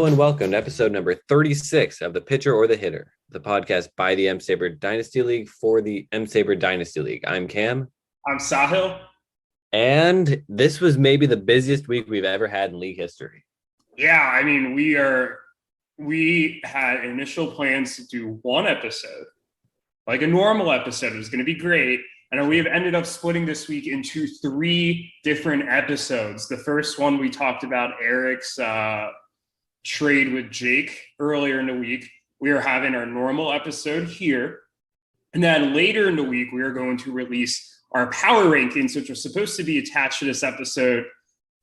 Hello and welcome to episode number 36 of The Pitcher or the Hitter, the podcast by the M-SABR Dynasty League for the M-SABR Dynasty League. I'm Cam. I'm Sahil. And this was maybe the busiest week we've ever had in league history. Yeah, I mean, we had initial plans to do one episode, like a normal episode. It was going to be great. And we have ended up splitting this week into three different episodes. The first one, we talked about Erik's trade with Jake earlier in the week. We are having our normal episode here. And then later in the week, we are going to release our power rankings, which are supposed to be attached to this episode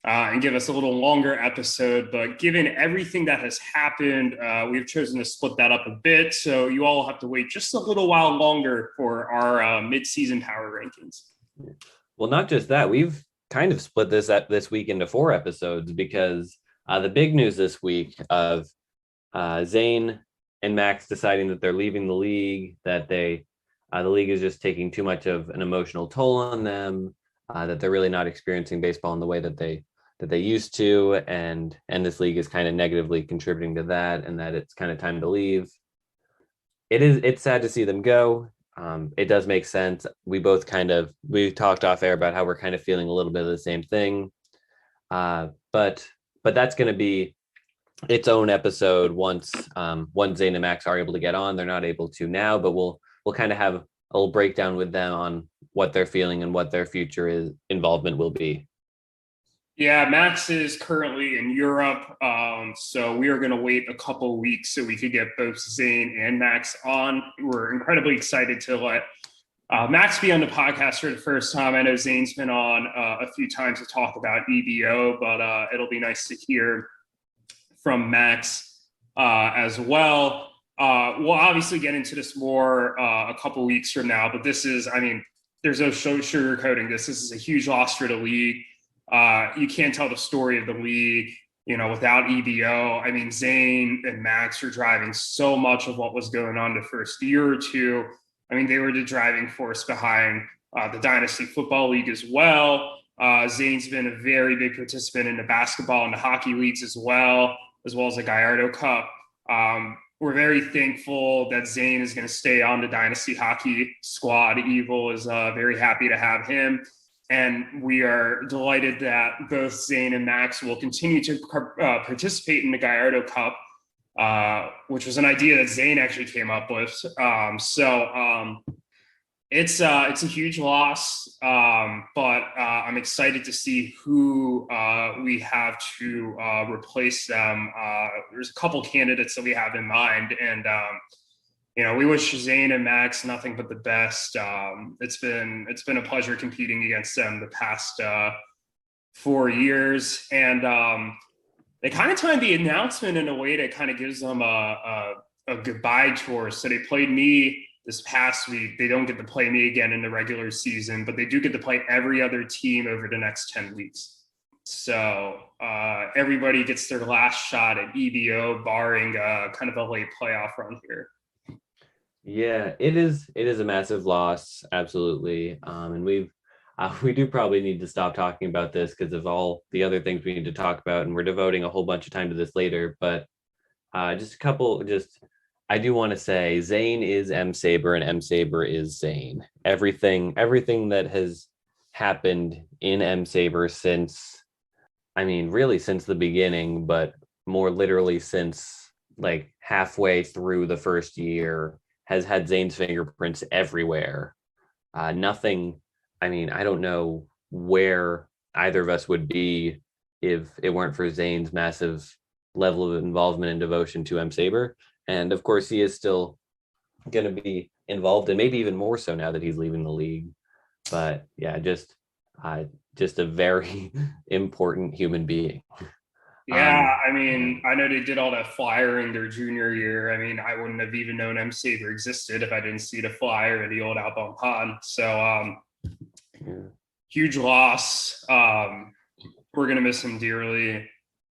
and give us a little longer episode. But given everything that has happened, we've chosen to split that up a bit. So you all have to wait just a little while longer for our mid-season power rankings. Well, not just that, we've kind of split this week into four episodes because the big news this week of Zane and Max deciding that they're leaving the league, that the league is just taking too much of an emotional toll on them, that they're really not experiencing baseball in the way that they used to, and this league is kind of negatively contributing to that, and that it's kind of time to leave. It's sad to see them go. It does make sense. We talked off air about how we're kind of feeling a little bit of the same thing, but that's going to be its own episode once Zane and Max are able to get on. They're not able to now, but we'll kind of have a little breakdown with them on what they're feeling and what their future involvement will be. Yeah, Max is currently in Europe, so we are going to wait a couple weeks so we could get both Zane and Max on. We're incredibly excited to let Max be on the podcast for the first time. I know Zane's been on a few times to talk about EBO, but it'll be nice to hear from Max as well. We'll obviously get into this more a couple weeks from now, but this is, there's no sugarcoating this. This is a huge loss for the league. You can't tell the story of the league, without EBO. Zane and Max are driving so much of what was going on the first year or two. They were the driving force behind the Dynasty Football League as well. Zane's been a very big participant in the basketball and the hockey leagues as well as the Gallardo Cup. We're very thankful that Zane is going to stay on the Dynasty Hockey squad. Evil is very happy to have him. And we are delighted that both Zane and Max will continue to participate in the Gallardo Cup, which was an idea that Zane actually came up with. It's a huge loss, but I'm excited to see who we have to replace them. There's a couple candidates that we have in mind, and we wish Zane and Max nothing but the best. It's been a pleasure competing against them the past 4 years, and they kind of timed the announcement in a way that kind of gives them a goodbye tour. So they played me this past week. They don't get to play me again in the regular season, but they do get to play every other team over the next 10 weeks. So everybody gets their last shot at EBO, barring kind of a late playoff run here. Yeah, it is a massive loss, absolutely. And we do probably need to stop talking about this because of all the other things we need to talk about, and we're devoting a whole bunch of time to this later. But I do want to say Zane is M-SABR and M-SABR is Zane. Everything that has happened in M-SABR since the beginning, but more literally since like halfway through the first year, has had Zane's fingerprints everywhere. Nothing, I don't know where either of us would be if it weren't for Zane's massive level of involvement and devotion to M-SABR. And of course, he is still going to be involved, and maybe even more so now that he's leaving the league. But yeah, just a very important human being. Yeah, I know they did all that flyering their junior year. I wouldn't have even known M-SABR existed if I didn't see the flyer in the old Outbound Pod. So huge loss. We're gonna miss him dearly.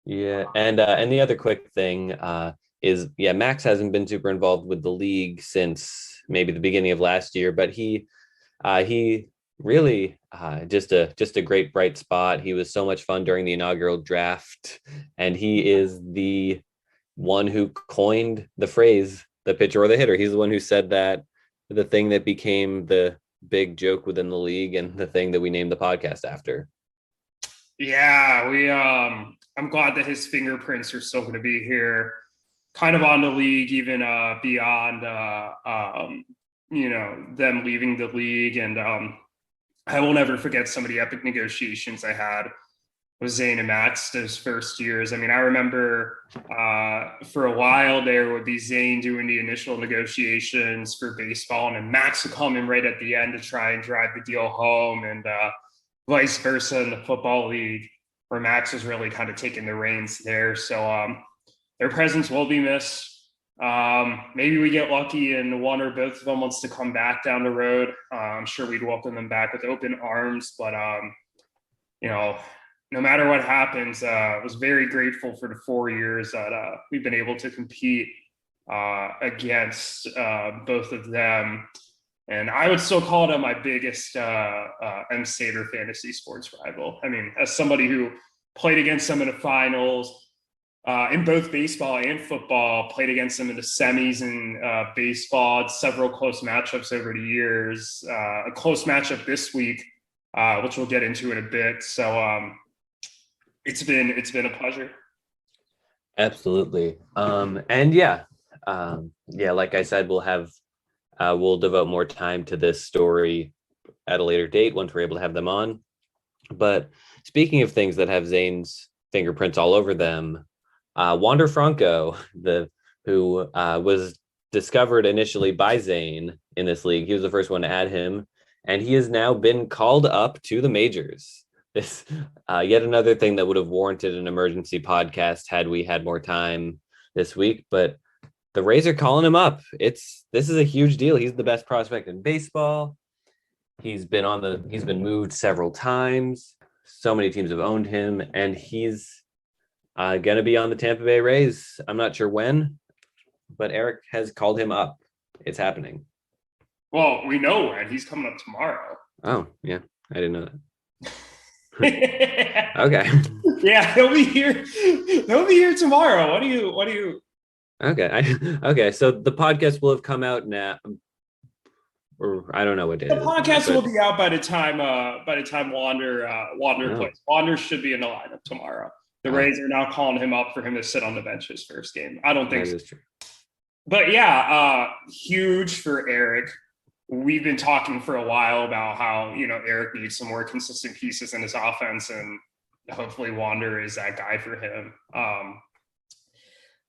Yeah, and the other quick thing is Max hasn't been super involved with the league since maybe the beginning of last year, but he really just a great bright spot. He was so much fun during the inaugural draft, and he is the one who coined the phrase "the pitcher or the hitter." He's the one who said that, the thing that became the big joke within the league and the thing that we named the podcast after. Yeah, I'm glad that his fingerprints are still going to be here, kind of on the league, even beyond them leaving the league. And I will never forget some of the epic negotiations I had with Zane and Max those first years. I mean, I remember for a while there would be Zane doing the initial negotiations for baseball, and then Max would come in right at the end to try and drive the deal home, and vice versa in the football league, where Max was really kind of taking the reins there. So their presence will be missed. Maybe we get lucky and one or both of them wants to come back down the road. I'm sure we'd welcome them back with open arms, but no matter what happens, I was very grateful for the 4 years that we've been able to compete against both of them. And I would still call them my biggest M-SABR fantasy sports rival. I mean, as somebody who played against them in the finals in both baseball and football, played against them in the semis in baseball, had several close matchups over the years, a close matchup this week, which we'll get into in a bit. So it's been a pleasure. Absolutely. Like I said, we'll devote more time to this story at a later date once we're able to have them on. But speaking of things that have Zane's fingerprints all over them, Wander Franco, who was discovered initially by Zane in this league, he was the first one to add him, and he has now been called up to the majors. This yet another thing that would have warranted an emergency podcast had we had more time this week, but the Rays are calling him up. This is a huge deal. He's the best prospect in baseball. He's been moved several times. So many teams have owned him, and he's going to be on the Tampa Bay Rays. I'm not sure when, but Erik has called him up. It's happening. Well, we know when. He's coming up tomorrow. Oh, yeah. I didn't know that. Okay. Yeah, he'll be here. He'll be here tomorrow. What do you? Okay. So the podcast will have come out now, or I don't know what day. The podcast will be out by the time Wander plays. Wander should be in the lineup tomorrow. The Rays are now calling him up for him to sit on the bench his first game. I don't think that so. Is true. But yeah, huge for Erik. We've been talking for a while about how, Erik needs some more consistent pieces in his offense, and hopefully Wander is that guy for him.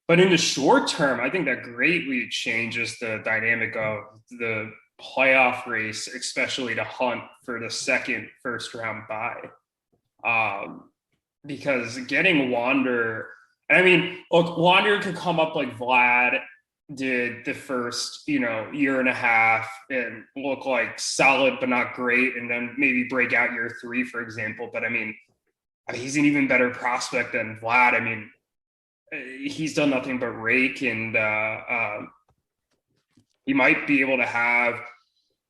But in the short term, I think that greatly changes the dynamic of the playoff race, especially to hunt for the second first round bye. Because getting Wander, Wander could come up like Vlad did the first, year and a half and look like solid but not great, and then maybe break out year 3, for example. But he's an even better prospect than Vlad. He's done nothing but rake, and he might be able to have,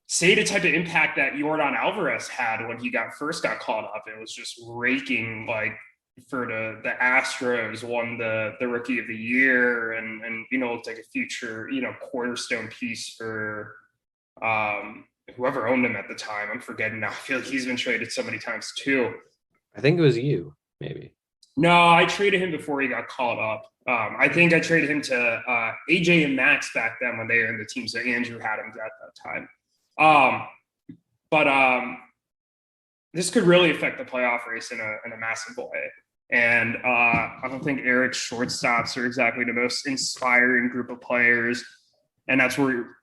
say, the type of impact that Yordan Alvarez had when he first got called up. It was just raking, like, for the Astros, won the Rookie of the Year, and looked like a future, cornerstone piece for whoever owned him at the time. I'm forgetting now. I feel like he's been traded so many times too. I think it was you, maybe. No, I traded him before he got called up. I think I traded him to AJ and Max back then when they were in the team. So Andrew had him at that time. But this could really affect the playoff race in a massive way. And I don't think Erik's shortstops are exactly the most inspiring group of players. And that's where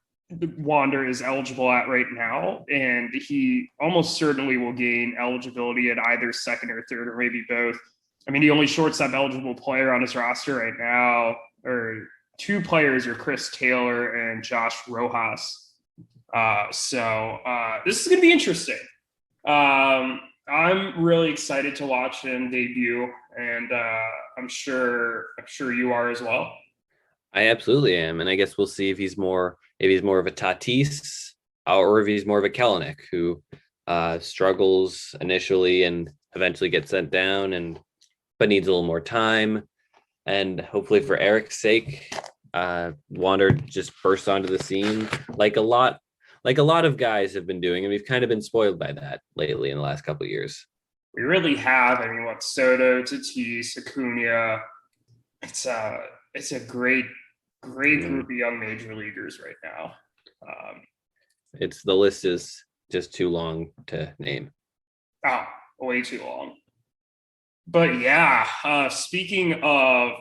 Wander is eligible at right now. And he almost certainly will gain eligibility at either second or third, or maybe both. The only shortstop eligible player on his roster right now, or 2 players, are Chris Taylor and Josh Rojas. So this is going to be interesting. I'm really excited to watch him debut, and I'm sure you are as well. I absolutely am, and I guess we'll see if he's more of a Tatis or if he's more of a Kelenic, who struggles initially and eventually gets sent down, but needs a little more time. And hopefully for Erik's sake, Wander just burst onto the scene like a lot of guys have been doing, and we've kind of been spoiled by that lately in the last couple of years. We really have. I mean, what Soto, Tatis, Acuna. It's a great group of young major leaguers right now. The list is just too long to name. Oh, way too long. But yeah, speaking of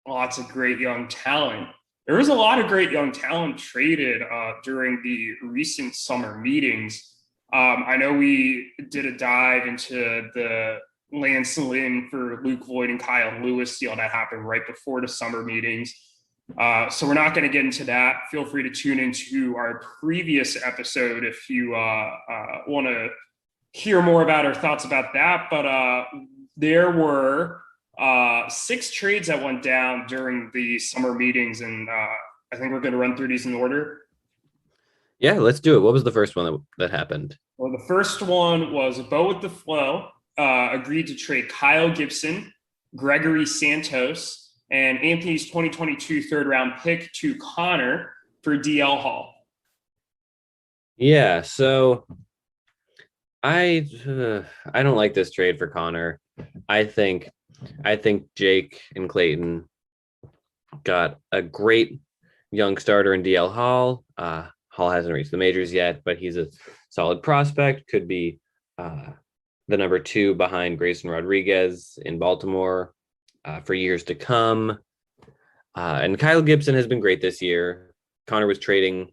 lots of great young talent, there was a lot of great young talent traded during the recent summer meetings. I know we did a dive into the Lance Lynn for Luke Voigt and Kyle Lewis deal that happened right before the summer meetings. So we're not going to get into that. Feel free to tune into our previous episode if you want to hear more about our thoughts about that. But there were 6 trades that went down during the summer meetings, and I think we're going to run through these in order. Yeah, let's do it. What was the first one that happened? Well, the first one was Bo with the Flow agreed to trade Kyle Gibson, Gregory Santos, and Anthony's 2022 third-round pick to Conor for DL Hall. Yeah, so I don't like this trade for Conor. I think Jake and Clayton got a great young starter in DL Hall. Hall hasn't reached the majors yet, but he's a solid prospect. Could be the number 2 behind Grayson Rodriguez in Baltimore for years to come. And Kyle Gibson has been great this year. Conor was trading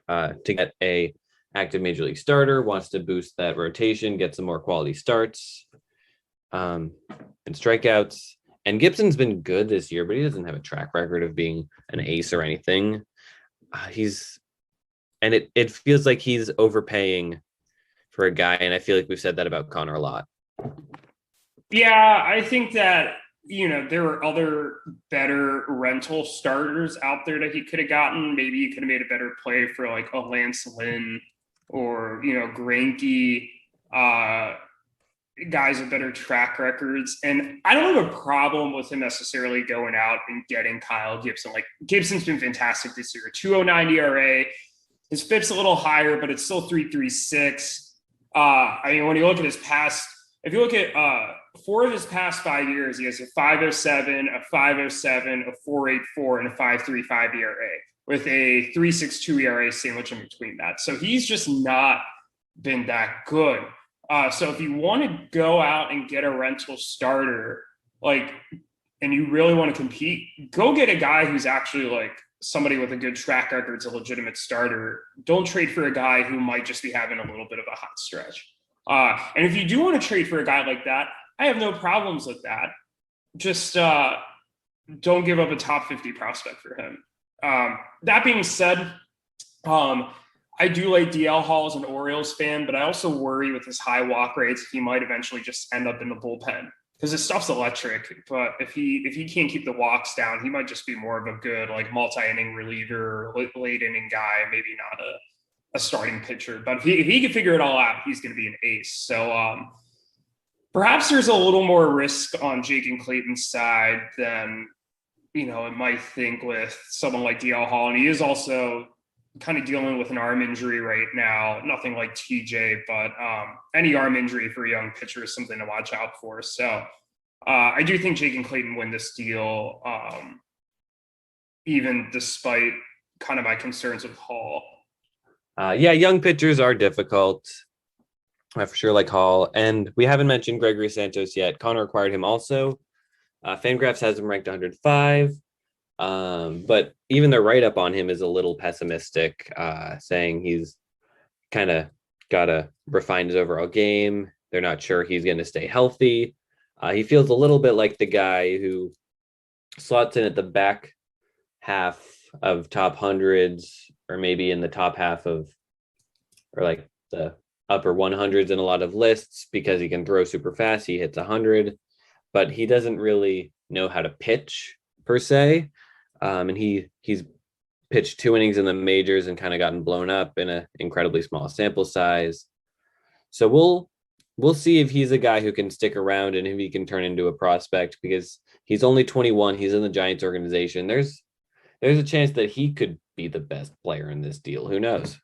to get a active major league starter, wants to boost that rotation, get some more quality starts and strikeouts. And Gibson's been good this year, but he doesn't have a track record of being an ace or anything. It feels like he's overpaying for a guy, and I feel like we've said that about Conor a lot. Yeah, I think that, there were other better rental starters out there that he could have gotten. Maybe he could have made a better play for like a Lance Lynn or, Greinke, guys with better track records. And I don't have a problem with him necessarily going out and getting Kyle Gibson. Like, Gibson's been fantastic this year. 2.09 ERA. His FIP's a little higher, but it's still 3.36. When you look at his past, if you look at 4 of his past 5 years, he has a 5.07, a 5.07, a 4.84, and a 5.35 ERA with a 3.62 ERA sandwich in between that. So he's just not been that good. So if you want to go out and get a rental starter, and you really want to compete, go get a guy who's actually somebody with a good track record is a legitimate starter. Don't trade for a guy who might just be having a little bit of a hot stretch. And if you do want to trade for a guy like that, I have no problems with that. Just don't give up a top 50 prospect for him. That being said, I do like DL Hall as an Orioles fan, but I also worry with his high walk rates, he might eventually just end up in the bullpen because his stuff's electric. But if he can't keep the walks down, he might just be more of a good multi-inning reliever, late inning guy, maybe not a starting pitcher. But if he can figure it all out, he's going to be an ace. So perhaps there's a little more risk on Jake and Clayton's side than it might think with someone like DL Hall, and he is also kind of dealing with an arm injury right now. Nothing like TJ, but any arm injury for a young pitcher is something to watch out for. So I do think Jake and Clayton win this deal, even despite kind of my concerns with Hall. Young pitchers are difficult. I for sure like Hall. And we haven't mentioned Gregory Santos yet. Conor acquired him also. Fangraphs has him ranked 105. But even the write-up on him is a little pessimistic, saying he's kind of got to refine his overall game. They're not sure he's going to stay healthy. He feels a little bit like the guy who slots in at the back half of top hundreds, or maybe in the top half of, or the upper 100s in a lot of lists because he can throw super fast. He hits 100, but he doesn't really know how to pitch per se. And he's pitched 2 innings in the majors and kind of gotten blown up in an incredibly small sample size. So we'll see if he's a guy who can stick around and if he can turn into a prospect, because he's only 21. He's in the Giants organization. There's a chance that he could be the best player in this deal. Who knows?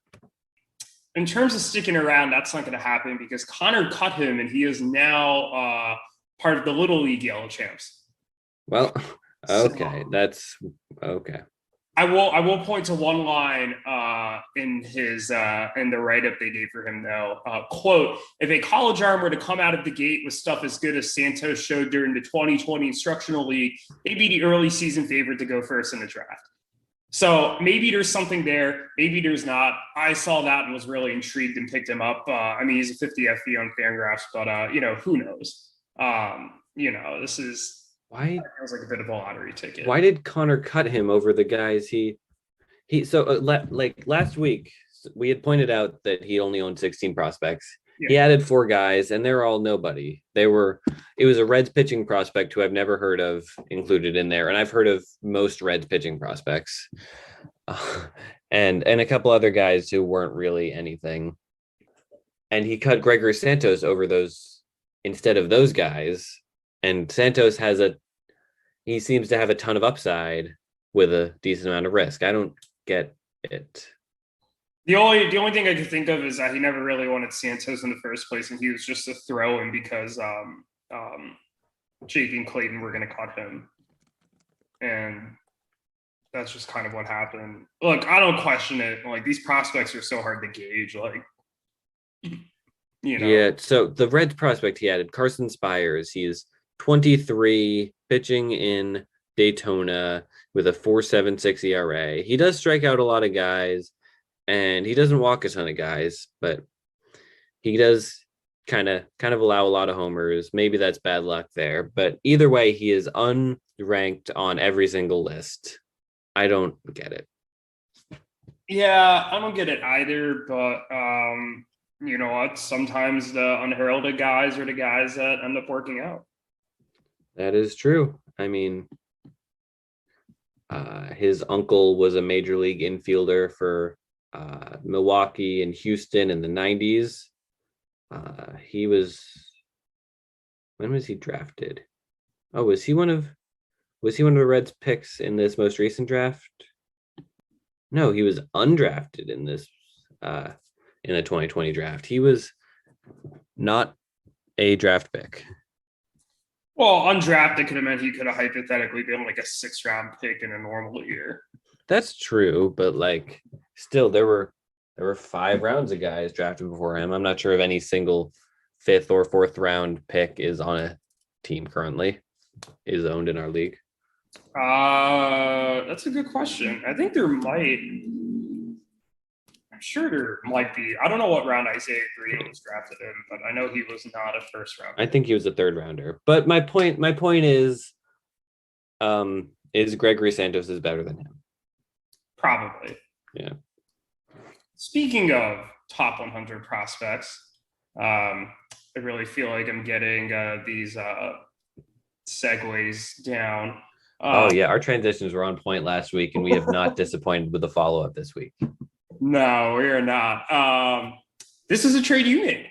In terms of sticking around, that's not going to happen because Conor cut him, and he is now part of the Little League Yellow Champs. Well, okay, so, that's okay. I will point to one line in the write-up they gave for him though. Quote, if a college arm were to come out of the gate with stuff as good as Santos showed during the 2020 instructional league, they'd be the early season favorite to go first in the draft. So maybe there's something there, maybe there's not. I saw that and was really intrigued and picked him up. I mean, he's a 50 FV on Fangraphs, but who knows? This is why feels like a bit of a lottery ticket. Why did Conor cut him over the guys like last week we had pointed out that he only owned 16 prospects. Yeah. He added 4 guys and they're all nobody. It was a Reds pitching prospect who I've never heard of included in there, and I've heard of most Reds pitching prospects, and a couple other guys who weren't really anything. And he cut Gregory Santos over those instead of those guys. And Santos he seems to have a ton of upside with a decent amount of risk. I don't get it. The only thing I could think of is that he never really wanted Santos in the first place, and he was just a throw-in because Jake and Clayton were going to cut him, and that's just kind of what happened. Look, I don't question it. Like, these prospects are so hard to gauge. Like, Yeah. So the Reds prospect he added, Carson Spires. He's 23, pitching in Daytona with a 4.76 ERA. He does strike out a lot of guys, and he doesn't walk a ton of guys, but he does kind of allow a lot of homers. Maybe that's bad luck there, but either way, he is unranked on every single list. I don't get it. Yeah, I don't get it either, but you know what? Sometimes the unheralded guys are the guys that end up working out. That is true. I mean, his uncle was a major league infielder for Milwaukee and Houston in the 90s. When was he drafted? Oh, was he one of the Reds picks in this most recent draft? No, he was undrafted in this in the 2020 draft. He was not a draft pick. Well, undrafted could have meant he could have hypothetically been like a 6th round pick in a normal year. That's true, but like still there were 5 rounds of guys drafted before him. I'm not sure if any single 5th or 4th round pick is on a team currently, is owned in our league. That's a good question. I think there might. I'm sure there might be. I don't know what round Isaiah Green was drafted in, but I know he was not a 1st rounder. I think he was a 3rd rounder. But my point is Gregory Santos is better than him. Probably. Yeah. Speaking of top 100 prospects, I really feel like I'm getting these segues down. Oh yeah, our transitions were on point last week, and we have not disappointed with the follow-up this week. No, we are not. This is a trade you made.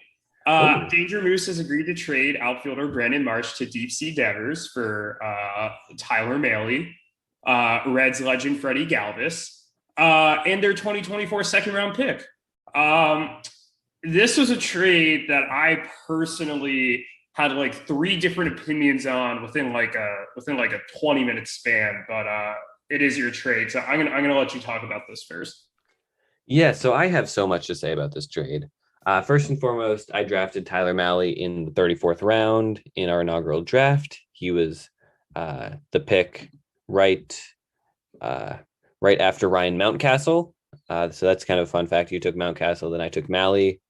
Danger Moose has agreed to trade outfielder Brandon Marsh to Deep Sea Devers for Tyler Mahle, Reds legend Freddie Galvis, and their 2024 2nd-round pick. This was a trade that I personally had like 3 different opinions on within like a 20-minute span, but it is your trade, so I'm gonna let you talk about this first. Yeah, so I have so much to say about this trade. First and foremost, I drafted Tyler Mahle in the 34th round in our inaugural draft. He was the pick right after Ryan Mountcastle. So that's kind of a fun fact. You took Mountcastle, then I took Mahle.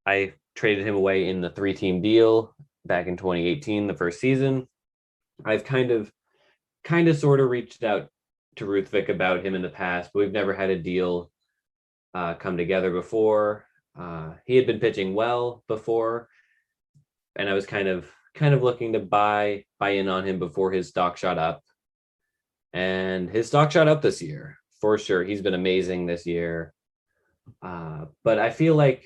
I traded him away in the 3-team deal back in 2018, the first season. I've kind of sort of reached out to Ruthvik about him in the past, but we've never had a deal come together before. He had been pitching well before, and I was kind of looking to buy in on him before his stock shot up. And his stock shot up this year, for sure. He's been amazing this year. But I feel like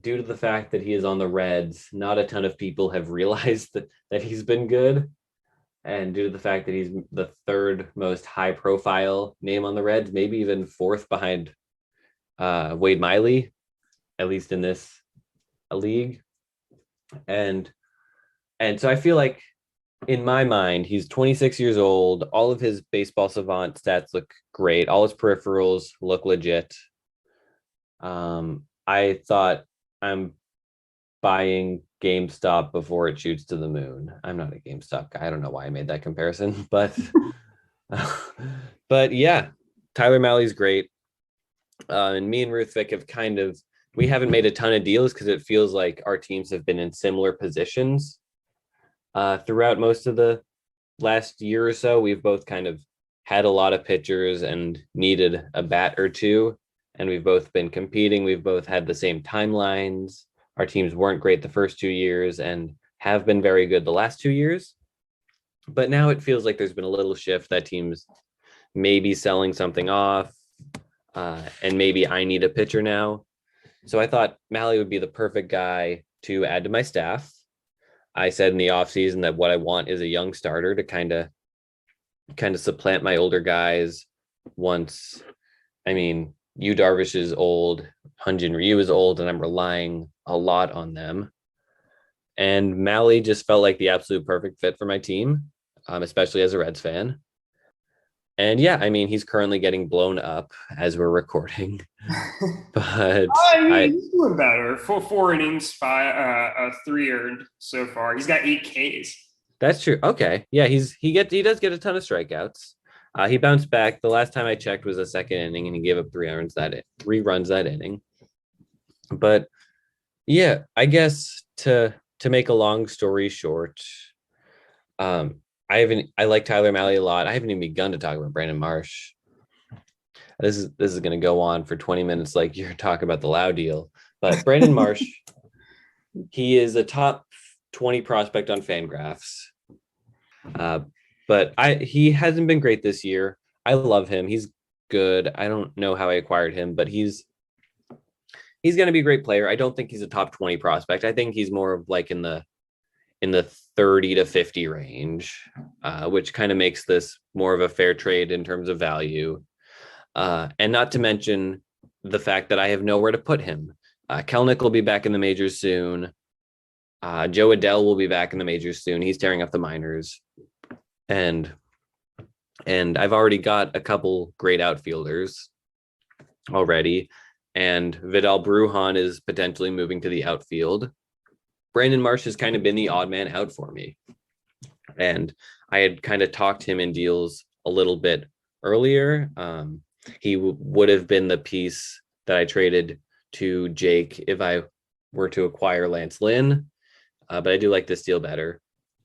due to the fact that he is on the Reds, not a ton of people have realized that he's been good. And due to the fact that he's the third most high profile name on the Reds, maybe even fourth behind Wade Miley, at least in this league. And so I feel like in my mind, he's 26 years old. All of his baseball savant stats look great. All his peripherals look legit. I thought I'm buying GameStop before it shoots to the moon. I'm not a GameStop guy. I don't know why I made that comparison, but but yeah, Tyler Mahle's great. And me and Ruthvik have we haven't made a ton of deals because it feels like our teams have been in similar positions throughout most of the last year or so. We've both kind of had a lot of pitchers and needed a bat or two, and we've both been competing. We've both had the same timelines. Our teams weren't great the first 2 years and have been very good the last 2 years. But now it feels like there's been a little shift that teams may be selling something off, and maybe I need a pitcher now. So I thought Mahle would be the perfect guy to add to my staff. I said in the offseason that what I want is a young starter to kind of supplant my older guys once. I mean, Yu Darvish is old, Hyunjin Ryu is old, and I'm relying a lot on them. And Mahle just felt like the absolute perfect fit for my team, especially as a Reds fan. And yeah, I mean, he's currently getting blown up as we're recording, but he's doing better. Four innings, 3 earned so far. He's got 8 Ks. That's true. Okay, yeah, he does get a ton of strikeouts. He bounced back. The last time I checked was a second inning, and he gave up 3 runs that inning. But yeah, I guess to make a long story short, I like Tyler Mahle a lot. I haven't even begun to talk about Brandon Marsh. This is going to go on for 20 minutes, like you're talking about the Lau deal. But Brandon Marsh, he is a top 20 prospect on Fangraphs. But he hasn't been great this year. I love him. He's good. I don't know how I acquired him, but he's going to be a great player. I don't think he's a top 20 prospect. I think he's more of like in the 30 to 50 range, which kind of makes this more of a fair trade in terms of value. And not to mention the fact that I have nowhere to put him. Kelnick will be back in the majors soon. Joe Adell will be back in the majors soon. He's tearing up the minors. And I've already got a couple great outfielders already. And Vidal Brujan is potentially moving to the outfield. Brandon Marsh has kind of been the odd man out for me. And I had kind of talked him in deals a little bit earlier. He would have been the piece that I traded to Jake if I were to acquire Lance Lynn. But I do like this deal better.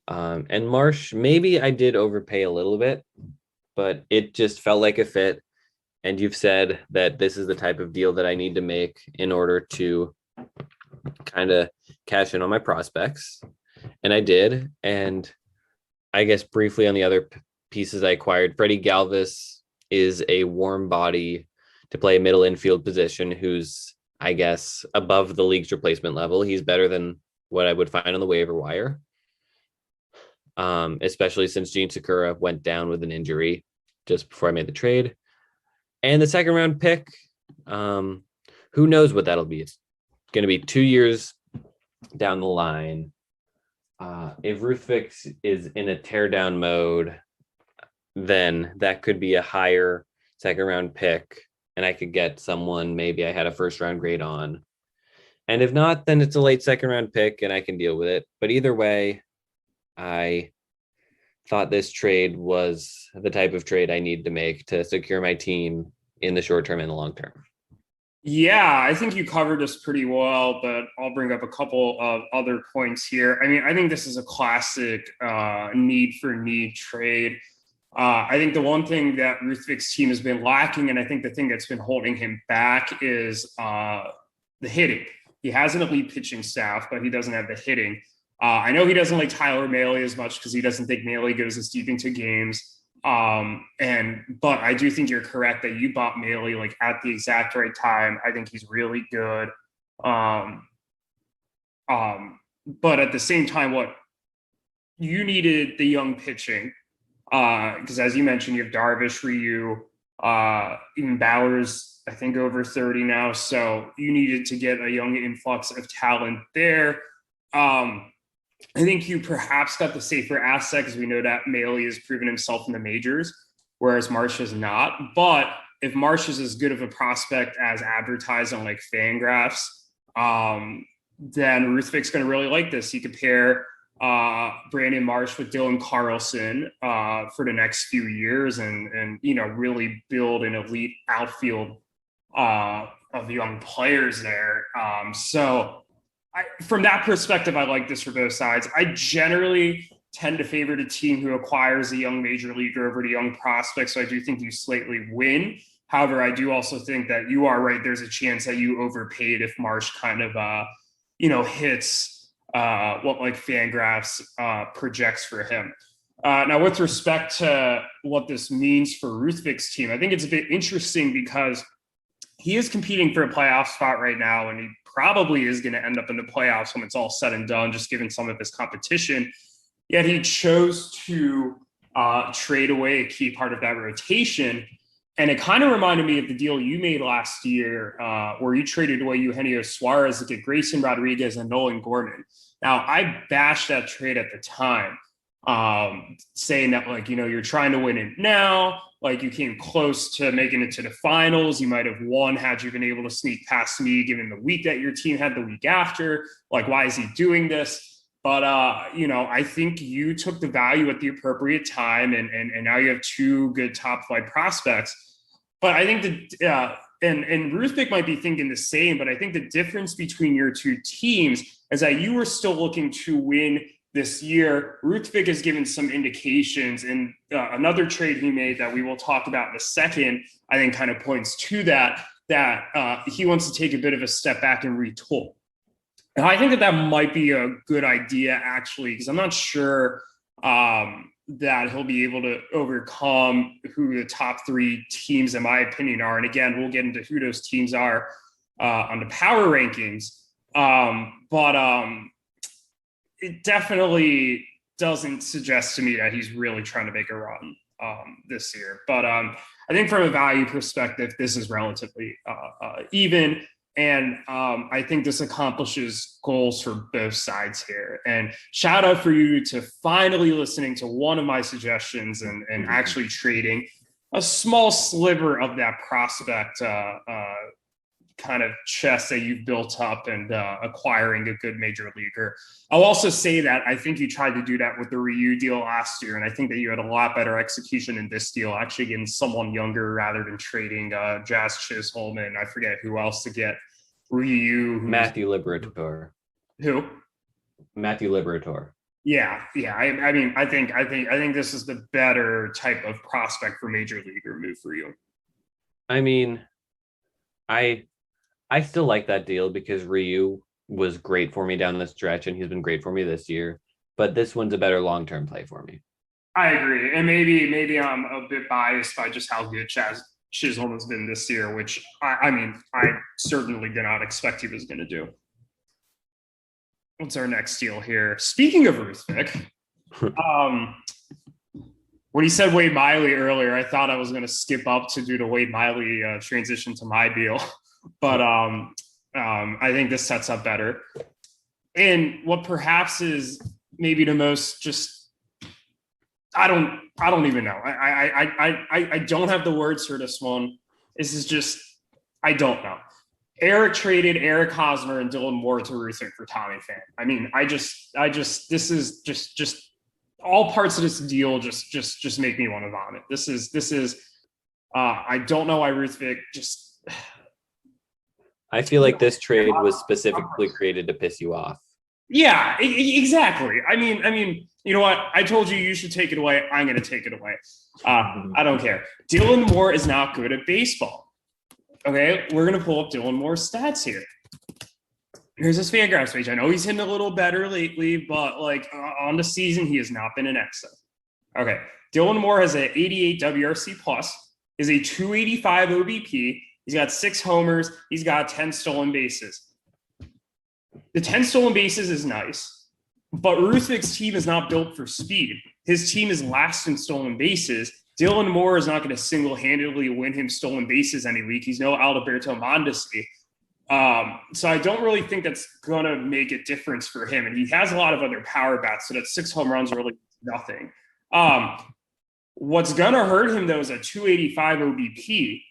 And Marsh, maybe I did overpay a little bit, but it just felt like a fit. And you've said that this is the type of deal that I need to make in order to kind of cash in on my prospects. And I did. And I guess briefly on the other pieces I acquired, Freddie Galvis is a warm body to play a middle infield position who's, I guess, above the league's replacement level. He's better than what I would find on the waiver wire, especially since Gene Sakura went down with an injury just before I made the trade. And the second round pick, who knows what that'll be. It's going to be 2 years down the line. If Ruthvik is in a teardown mode, then that could be a higher second round pick, and I could get someone maybe I had a first round grade on. And if not, then it's a late second round pick and I can deal with it. But either way, I thought this trade was the type of trade I need to make to secure my team in the short term and the long term. Yeah, I think you covered this pretty well, but I'll bring up a couple of other points here. I mean, I think this is a classic need for need trade. I think the one thing that Ruthvik's team has been lacking, and I think the thing that's been holding him back is the hitting. He has an elite pitching staff, but he doesn't have the hitting. I know he doesn't like Tyler Mahle as much because he doesn't think Mahle goes as deep into games. But I do think you're correct that you bought Mahle like at the exact right time. I think he's really good. But at the same time, what you needed the young pitching, because as you mentioned, you have Darvish, Ryu, even Bauer's, I think, over 30 now. So you needed to get a young influx of talent there. I think you perhaps got the safer asset because we know that Mahle has proven himself in the majors, whereas Marsh has not. But if Marsh is as good of a prospect as advertised on like Fangraphs, then Ruthvik's going to really like this. He could pair Brandon Marsh with Dylan Carlson for the next few years and really build an elite outfield of young players there. From that perspective, I like this for both sides. I generally tend to favor the team who acquires a young major leaguer over the young prospect. So I do think you slightly win. However, I do also think that you are right. There's a chance that you overpaid if Marsh kind of, hits what like Fangraphs projects for him. Now, with respect to what this means for Ruthvik's team, I think it's a bit interesting because he is competing for a playoff spot right now, and he probably is going to end up in the playoffs when it's all said and done, just given some of his competition. Yet he chose to trade away a key part of that rotation. And it kind of reminded me of the deal you made last year where you traded away Eugenio Suarez to get Grayson Rodriguez and Nolan Gorman. Now, I bashed that trade at the time, saying that, you're trying to win it now. You came close to making it to the finals. You might have won had you been able to sneak past me, given the week that your team had the week after. Why is he doing this? But, I think you took the value at the appropriate time, and now you have two good top flight prospects. But I think that, and Ruthvik might be thinking the same, but I think the difference between your two teams is that you were still looking to win this year. Ruthvik has given some indications, and another trade he made that we will talk about in a second, I think kind of points to that he wants to take a bit of a step back and retool. And I think that might be a good idea, actually, because I'm not sure that he'll be able to overcome who the top three teams, in my opinion, are. And again, we'll get into who those teams are on the power rankings. But it definitely doesn't suggest to me that he's really trying to make a run this year. But I think from a value perspective, this is relatively even. And I think this accomplishes goals for both sides here. And shout out for you to finally listening to one of my suggestions and actually trading a small sliver of that prospect kind of chest that you've built up and acquiring a good major leaguer. I'll also say that I think you tried to do that with the Ryu deal last year, and I think that you had a lot better execution in this deal, actually getting someone younger rather than trading Jazz Chisholm and I forget who else to get Ryu. Matthew Liberator. Who? Matthew Liberator. Yeah. I mean, I think this is the better type of prospect for major leaguer move for you. I mean, I still like that deal because Ryu was great for me down the stretch, and he's been great for me this year. But this one's a better long-term play for me. I agree, and maybe I'm a bit biased by just how good Jazz Chisholm has been this year, which I certainly did not expect he was going to do. What's our next deal here? Speaking of Ruthvik, when he said Wade Miley earlier, I thought I was going to skip up to do the Wade Miley transition to my deal. But I think this sets up better. And what perhaps is maybe the most just, I don't even know. I don't have the words for this one. This is just, I don't know. Erik traded Eric Hosmer and Dylan Moore to Ruthvik for Tommy Pham. I mean, I just, this is just all parts of this deal just make me want to vomit. This is, I don't know why Ruthvik just. I feel like this trade was specifically created to piss you off. Yeah, exactly. I mean, you know what? I told you should take it away. I'm going to take it away. I don't care. Dylan Moore is not good at baseball. Okay, we're going to pull up Dylan Moore's stats here. Here's his Fangraphs page. I know he's hitting a little better lately, but on the season, he has not been in excess. Okay, Dylan Moore has an 88 WRC plus, is a 285 OBP. He's got 6 homers. He's got 10 stolen bases. The 10 stolen bases is nice, but Ruthvik's team is not built for speed. His team is last in stolen bases. Dylan Moore is not going to single-handedly win him stolen bases any week. He's no Alberto Mondesi. So I don't really think that's going to make a difference for him. And he has a lot of other power bats, so that 6 home runs are really nothing. What's going to hurt him, though, is a 285 OBP,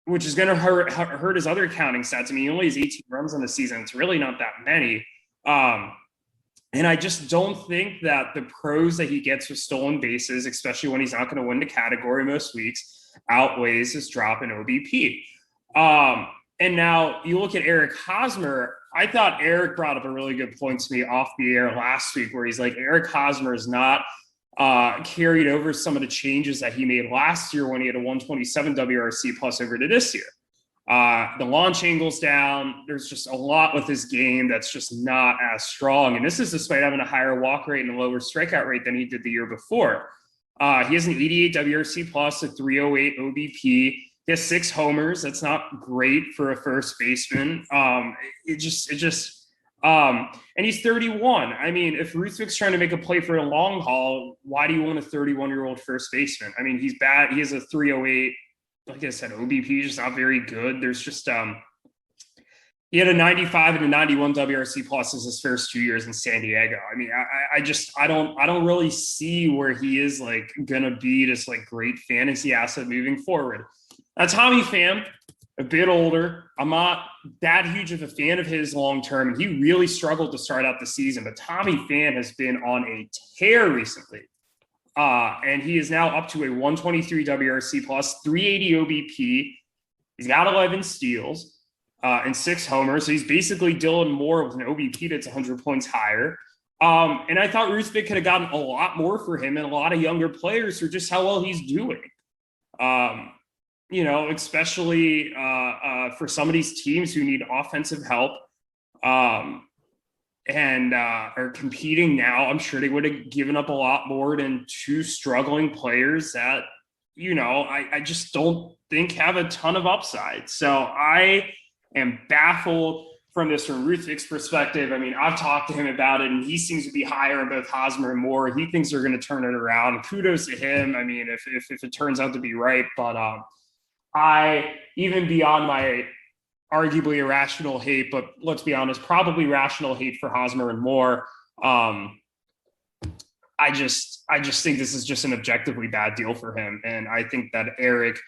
which is going to hurt his other counting stats. I mean, he only has 18 runs in the season. It's really not that many. And I just don't think that the pros that he gets with stolen bases, especially when he's not going to win the category most weeks, outweighs his drop in OBP. And now you look at Erik Hosmer. I thought Erik brought up a really good point to me off the air last week, where he's like, Erik Hosmer is not carried over some of the changes that he made last year when he had a 127 WRC plus over to this year. The launch angle's down. There's just a lot with his game that's just not as strong. And this is despite having a higher walk rate and a lower strikeout rate than he did the year before. He has an 88 WRC plus, a 308 OBP. He has 6 homers. That's not great for a first baseman. And he's 31. I mean, if Ruthvik's trying to make a play for a long haul, why do you want a 31-year-old first baseman? I mean, he's bad. He has a 308. Like I said, OBP is just not very good. There's just he had a 95 and a 91 WRC plus as his first 2 years in San Diego. I mean, I don't really see where he is like gonna be this like great fantasy asset moving forward. Now, Tommy Pham, a bit older. I'm not that huge of a fan of his long term, and he really struggled to start out the season. But Tommy Pham has been on a tear recently. And he is now up to a 123 WRC plus, 380 OBP. He's got 11 steals and 6 homers. So he's basically Dylan Moore with an OBP that's 100 points higher. And I thought Ruthvik could have gotten a lot more for him and a lot of younger players for just how well he's doing. Especially for some of these teams who need offensive help. And are competing now. I'm sure they would have given up a lot more than 2 struggling players that, I just don't think have a ton of upside. So I am baffled from Ruthvik's perspective. I mean, I've talked to him about it, and he seems to be higher in both Hosmer and Moore. He thinks they're going to turn it around. Kudos to him. I mean, if it turns out to be right, but I, even beyond my arguably irrational hate, but let's be honest, probably rational hate for Hosmer and Moore. I just think this is just an objectively bad deal for him. And I think that Erik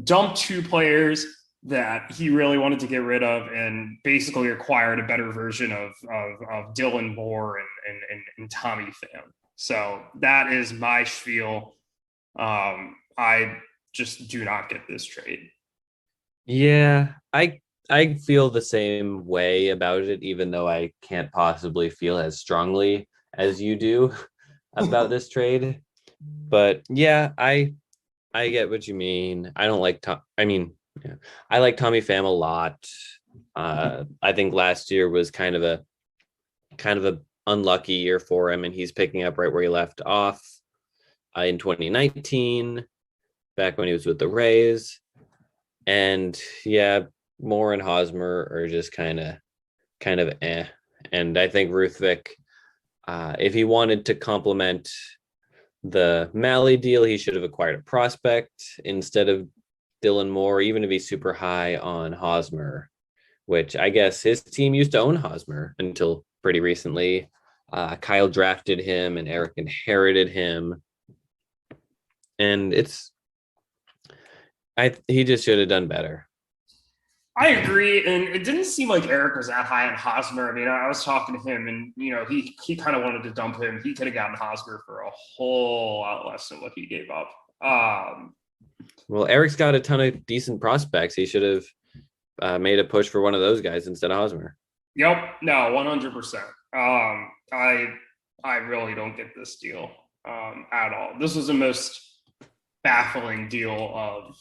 dumped 2 players that he really wanted to get rid of and basically acquired a better version of Dylan Moore and Tommy Pham. So that is my spiel. I just do not get this trade. Yeah, I feel the same way about it, even though I can't possibly feel as strongly as you do about this trade. But yeah, I get what you mean. I don't like I like Tommy Pham a lot. I think last year was kind of a unlucky year for him, and he's picking up right where he left off in 2019, back when he was with the Rays. And yeah, Moore and Hosmer are just kind of eh. And I think Ruthvik, if he wanted to complement the Mahle deal, he should have acquired a prospect instead of Dylan Moore, even if he's super high on Hosmer, which I guess his team used to own Hosmer until pretty recently. Kyle drafted him and Erik inherited him. And he just should have done better. I agree, and it didn't seem like Erik was that high on Hosmer. I mean, I was talking to him, and he kind of wanted to dump him. He could have gotten Hosmer for a whole lot less than what he gave up. Well, Erik's got a ton of decent prospects. He should have made a push for one of those guys instead of Hosmer. Yep, no, 100%. I really don't get this deal at all. This was the most baffling deal of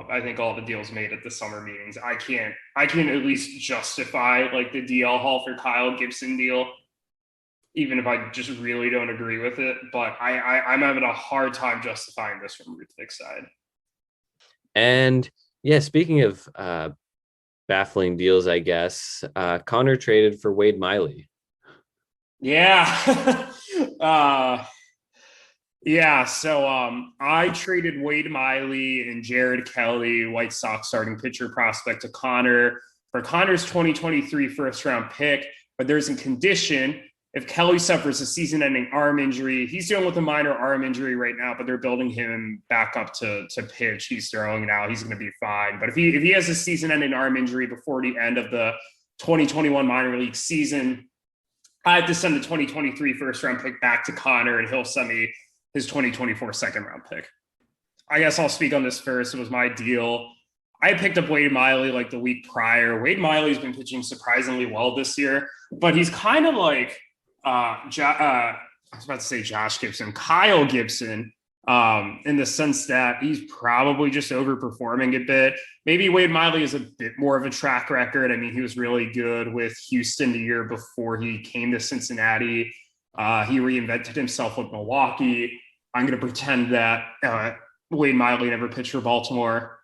I think all the deals made at the summer meetings. I can't at least justify like the DL Hall for Kyle Gibson deal, even if I just really don't agree with it. But I'm having a hard time justifying this from Ruthvik's side. And yeah, speaking of baffling deals, I guess. Conor traded for Wade Miley. Yeah. Yeah, so I traded Wade Miley and Jared Kelly, White Sox starting pitcher prospect, to Conor for Conor's 2023 first round pick. But there's a condition: if Kelly suffers a season ending arm injury, he's dealing with a minor arm injury right now, but they're building him back up to pitch. He's throwing now. He's going to be fine. But if he has a season ending arm injury before the end of the 2021 minor league season, I have to send the 2023 first round pick back to Conor, and he'll send me his 2024 second round pick. I guess I'll speak on this first. It was my deal. I picked up Wade Miley like the week prior. Wade Miley's been pitching surprisingly well this year, but he's kind of like I was about to say Josh Gibson, Kyle Gibson, in the sense that he's probably just overperforming a bit. Maybe Wade Miley is a bit more of a track record. I mean, he was really good with Houston the year before he came to Cincinnati. He reinvented himself with Milwaukee. I'm going to pretend that Wade Miley never pitched for Baltimore.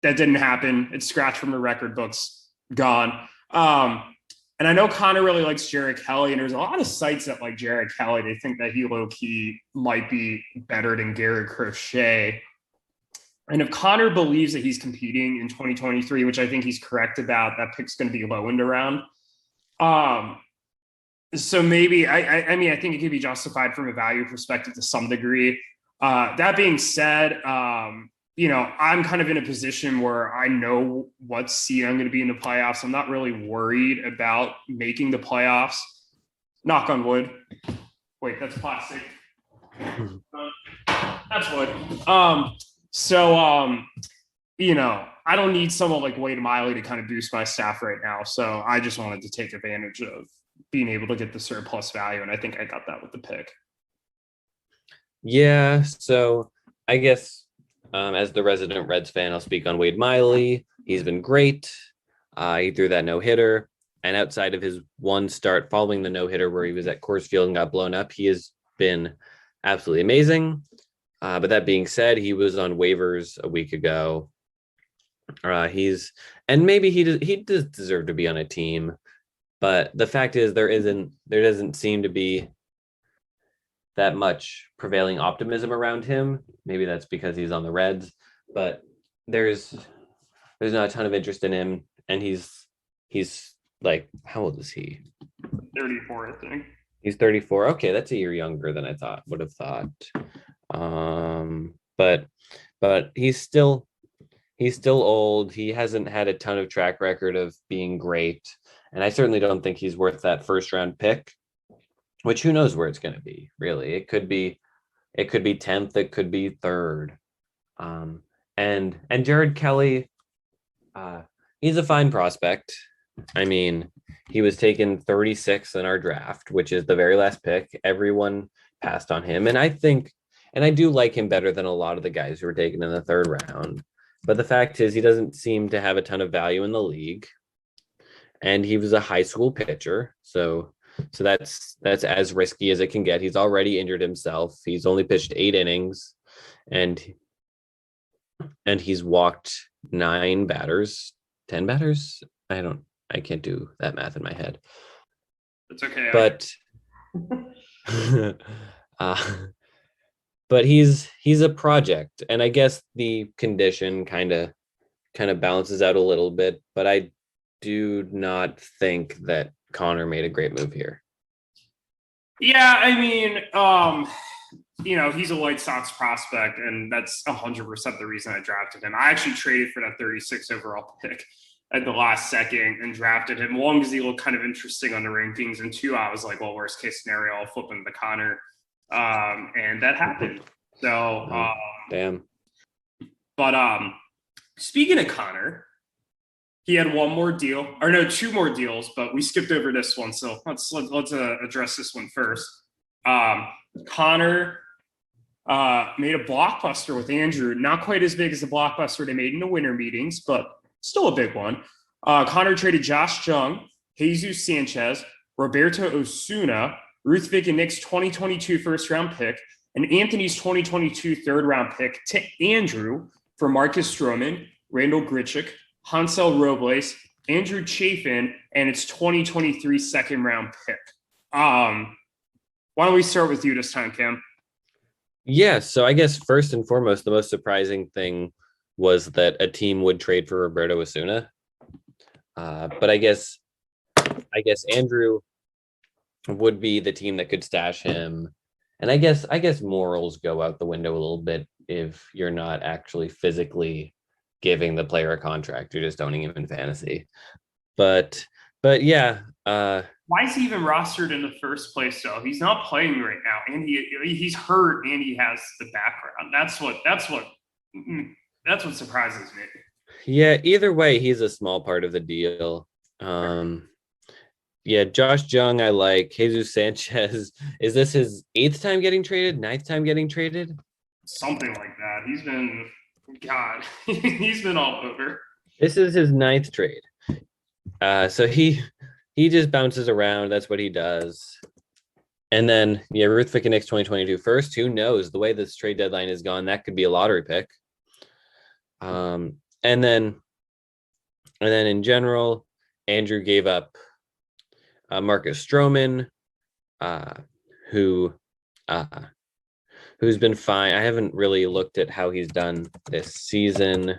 That didn't happen. It's scratched from the record books, gone. And I know Conor really likes Jared Kelly, and there's a lot of sites that like Jared Kelly. They think that he low-key might be better than Garrett Crochet. And if Conor believes that he's competing in 2023, which I think he's correct about, that pick's going to be low end around. So maybe, I mean, I think it could be justified from a value perspective to some degree. That being said, you know, I'm kind of in a position where I know what seed I'm going to be in the playoffs. I'm not really worried about making the playoffs. Knock on wood. Wait, that's plastic. That's wood. You know, I don't need someone like Wade Miley to kind of boost my staff right now. So I just wanted to take advantage of being able to get the surplus value. And I think I got that with the pick. Yeah. So I guess as the resident Reds fan, I'll speak on Wade Miley. He's been great. He threw that no-hitter. And outside of his one start following the no-hitter where he was at Coors Field and got blown up, he has been absolutely amazing. But that being said, he was on waivers a week ago. Maybe he does deserve to be on a team. But the fact is there doesn't seem to be that much prevailing optimism around him. Maybe that's because he's on the Reds, but there's not a ton of interest in him. And he's like, how old is he? 34, I think. He's 34. Okay, that's a year younger than I would have thought. But he's still old. He hasn't had a ton of track record of being great. And I certainly don't think he's worth that first round pick, which who knows where it's going to be, really. It could be 10th, it could be 3rd. And Jared Kelly, he's a fine prospect. I mean, he was taken 36th in our draft, which is the very last pick. Everyone passed on him. And I do like him better than a lot of the guys who were taken in the 3rd round. But the fact is he doesn't seem to have a ton of value in the league. And he was a high school pitcher. So that's as risky as it can get. He's already injured himself. He's only pitched 8 innings and he's walked 9 batters, 10 batters. I can't do that math in my head. It's okay. But he's a project, and I guess the condition kind of balances out a little bit, but I do not think that Conor made a great move here. Yeah, I mean, you know, he's a White Sox prospect, and that's 100% the reason I drafted him. I actually traded for that 36 overall pick at the last second and drafted him. One, because he looked kind of interesting on the rankings, and 2, I was like, well, worst case scenario, I'll flip him to Conor. And that happened. So, damn. But speaking of Conor, he had 1 more deal, or no, 2 more deals, but we skipped over this one. So let's address this one first. Conor made a blockbuster with Andrew, not quite as big as the blockbuster they made in the winter meetings, but still a big one. Conor traded Josh Jung, Jesus Sanchez, Roberto Osuna, Ruthvik and Nick's 2022 first round pick, and Anthony's 2022 3rd round pick to Andrew for Marcus Stroman, Randall Grichuk, Hansel Robles, Andrew Chafin, and it's 2023 second round pick. Why don't we start with you this time, Cam? Yeah, so I guess first and foremost, the most surprising thing was that a team would trade for Roberto Osuna. But I guess Andrew would be the team that could stash him. And I guess morals go out the window a little bit if you're not actually physically giving the player a contract. You're just owning him in fantasy. But but yeah, Why is he even rostered in the first place? Though he's not playing right now, and he's hurt, and he has the background. That's what surprises me. yeah, either way, he's a small part of the deal. Yeah, Josh Jung, I like. Jesus Sanchez, is this his eighth time getting traded? Ninth time getting traded? Something like that. God, he's been all over. This is his ninth trade. So he just bounces around. That's what he does. And then yeah, Ruthvik and X 2022 first. Who knows? The way this trade deadline is gone, that could be a lottery pick. And then in general, Andrew gave up Marcus Stroman, who's been fine. I haven't really looked at how he's done this season.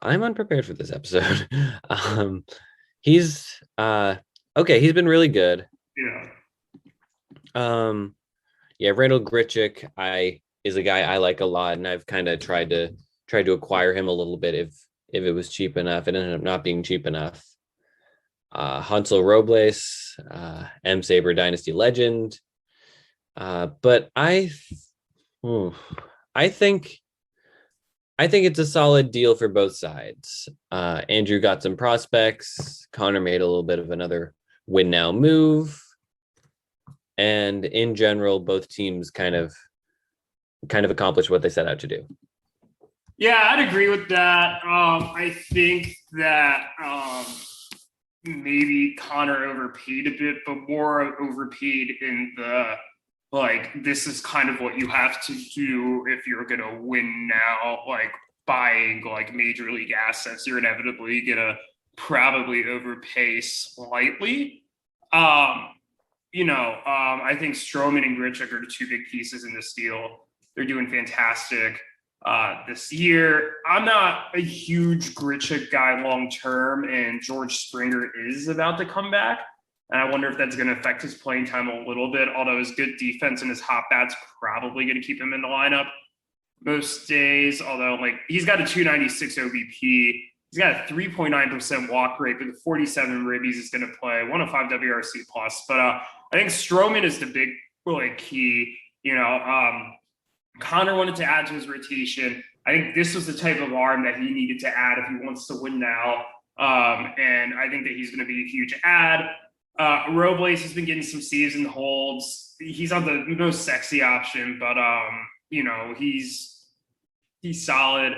I'm unprepared for this episode. He's okay. He's been really good. Yeah. Yeah, Randall Grichuk is a guy I like a lot, and I've kind of tried to acquire him a little bit if it was cheap enough. It ended up not being cheap enough. Hansel Robles, M-SABR Dynasty legend. But I think it's a solid deal for both sides. Andrew got some prospects. Conor made a little bit of another win now move. And in general, both teams kind of accomplished what they set out to do. Yeah, I'd agree with that. I think that maybe Conor overpaid a bit, but more overpaid in the this is kind of what you have to do if you're gonna win now. Like buying major league assets, you're inevitably gonna probably overpay slightly. I think Stroman and Grichuk are the two big pieces in this deal. They're doing fantastic this year. I'm not a huge Grichuk guy long term, and George Springer is about to come back. And I wonder if that's going to affect his playing time a little bit, although his good defense and his hot bat's probably going to keep him in the lineup most days. Although, he's got a 296 OBP. He's got a 3.9% walk rate, but the 47 ribbies is going to play 105 WRC plus. But I think Stroman is the big key. Conor wanted to add to his rotation. I think this was the type of arm that he needed to add if he wants to win now. And I think that he's going to be a huge add. Robles has been getting some saves and holds. He's not the most sexy option, but he's solid.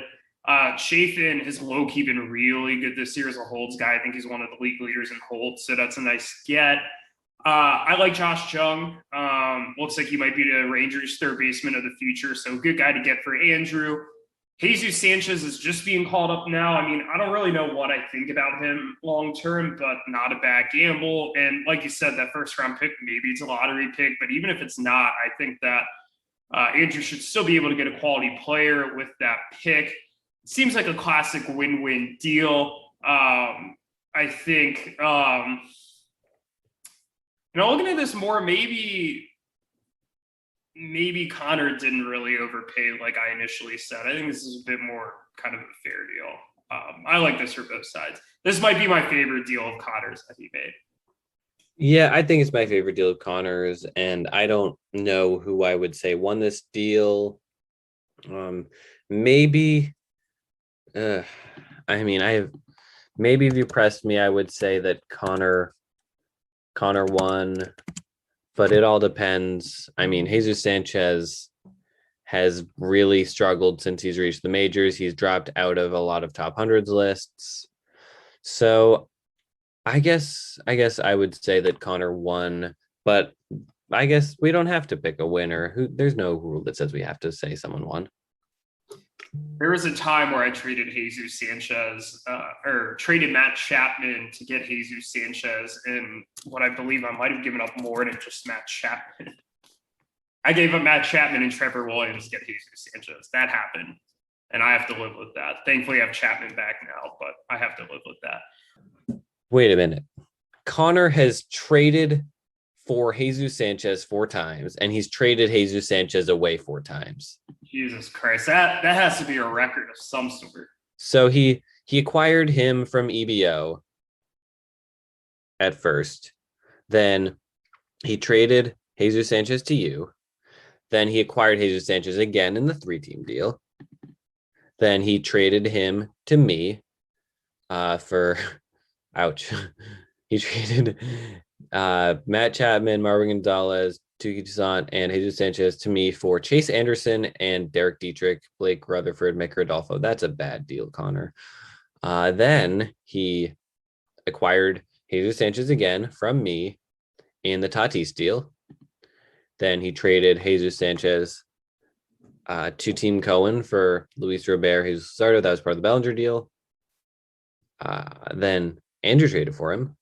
Chafin has low-key been really good this year as a holds guy. I think he's one of the league leaders in holds, so that's a nice get. I like Josh Jung. Looks like he might be the Rangers' third baseman of the future, so good guy to get for Andrew. Jesus Sanchez is just being called up now. I mean, I don't really know what I think about him long-term, but not a bad gamble. And like you said, that first-round pick, maybe it's a lottery pick, but even if it's not, I think that Andrew should still be able to get a quality player with that pick. It seems like a classic win-win deal. I think, looking at this more, maybe Conor didn't really overpay like I initially said. I think this is a bit more kind of a fair deal. I like this for both sides. This might be my favorite deal of Conor's that he made. Yeah, I think it's my favorite deal of Conor's, and I don't know who I would say won this deal. Maybe maybe if you pressed me, I would say that Conor won, but it all depends. I mean, Jesus Sanchez has really struggled since he's reached the majors. He's dropped out of a lot of top hundreds lists. So I guess I would say that Conor won, but I guess we don't have to pick a winner. There's no rule that says we have to say someone won. There was a time where I traded Jesus Sanchez or traded Matt Chapman to get Jesus Sanchez, and what I believe I might have given up more than just Matt Chapman. I gave up Matt Chapman and Trevor Williams to get Jesus Sanchez. That happened, and I have to live with that. Thankfully, I have Chapman back now, but I have to live with that. Wait a minute. Conor has traded for Jesus Sanchez 4 times, and he's traded Jesus Sanchez away 4 times. Jesus Christ, that has to be a record of some sort. So he acquired him from EBO at first. Then he traded Jesus Sanchez to you. Then he acquired Jesus Sanchez again in the 3-team deal. Then he traded him to me for, ouch. He traded Matt Chapman, Marvin Gonzalez, Tuki Toussaint, and Jesus Sanchez to me for Chase Anderson and Derek Dietrich, Blake Rutherford, Mick Rodolfo. That's a bad deal, Conor. Then he acquired Jesus Sanchez again from me in the Tatis deal. Then he traded Jesus Sanchez to Team Cohen for Luis Robert, who's started. That was part of the Bellinger deal. Then Andrew traded for him.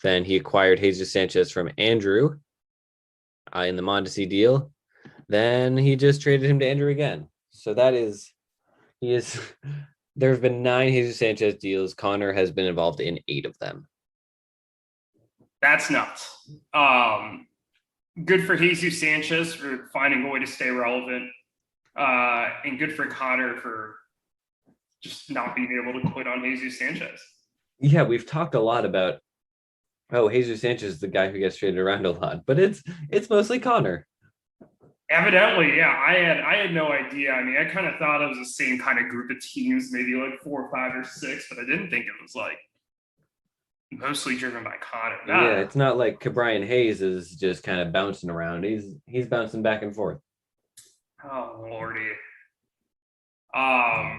Then he acquired Jesus Sanchez from Andrew in the Mondesi deal. Then he just traded him to Andrew again. So there have been 9 Jesus Sanchez deals. Conor has been involved in 8 of them. That's nuts. Good for Jesus Sanchez for finding a way to stay relevant. And good for Conor for just not being able to quit on Jesus Sanchez. Yeah, we've talked a lot about, Jesus Sanchez is the guy who gets traded around a lot, but it's mostly Conor. Evidently, yeah. I had no idea. I mean, I kind of thought it was the same kind of group of teams, maybe like 4 or 5 or 6, but I didn't think it was like mostly driven by Conor. Yeah, it's not like Cabrian Hayes is just kind of bouncing around. He's bouncing back and forth. Oh Lordy. Oh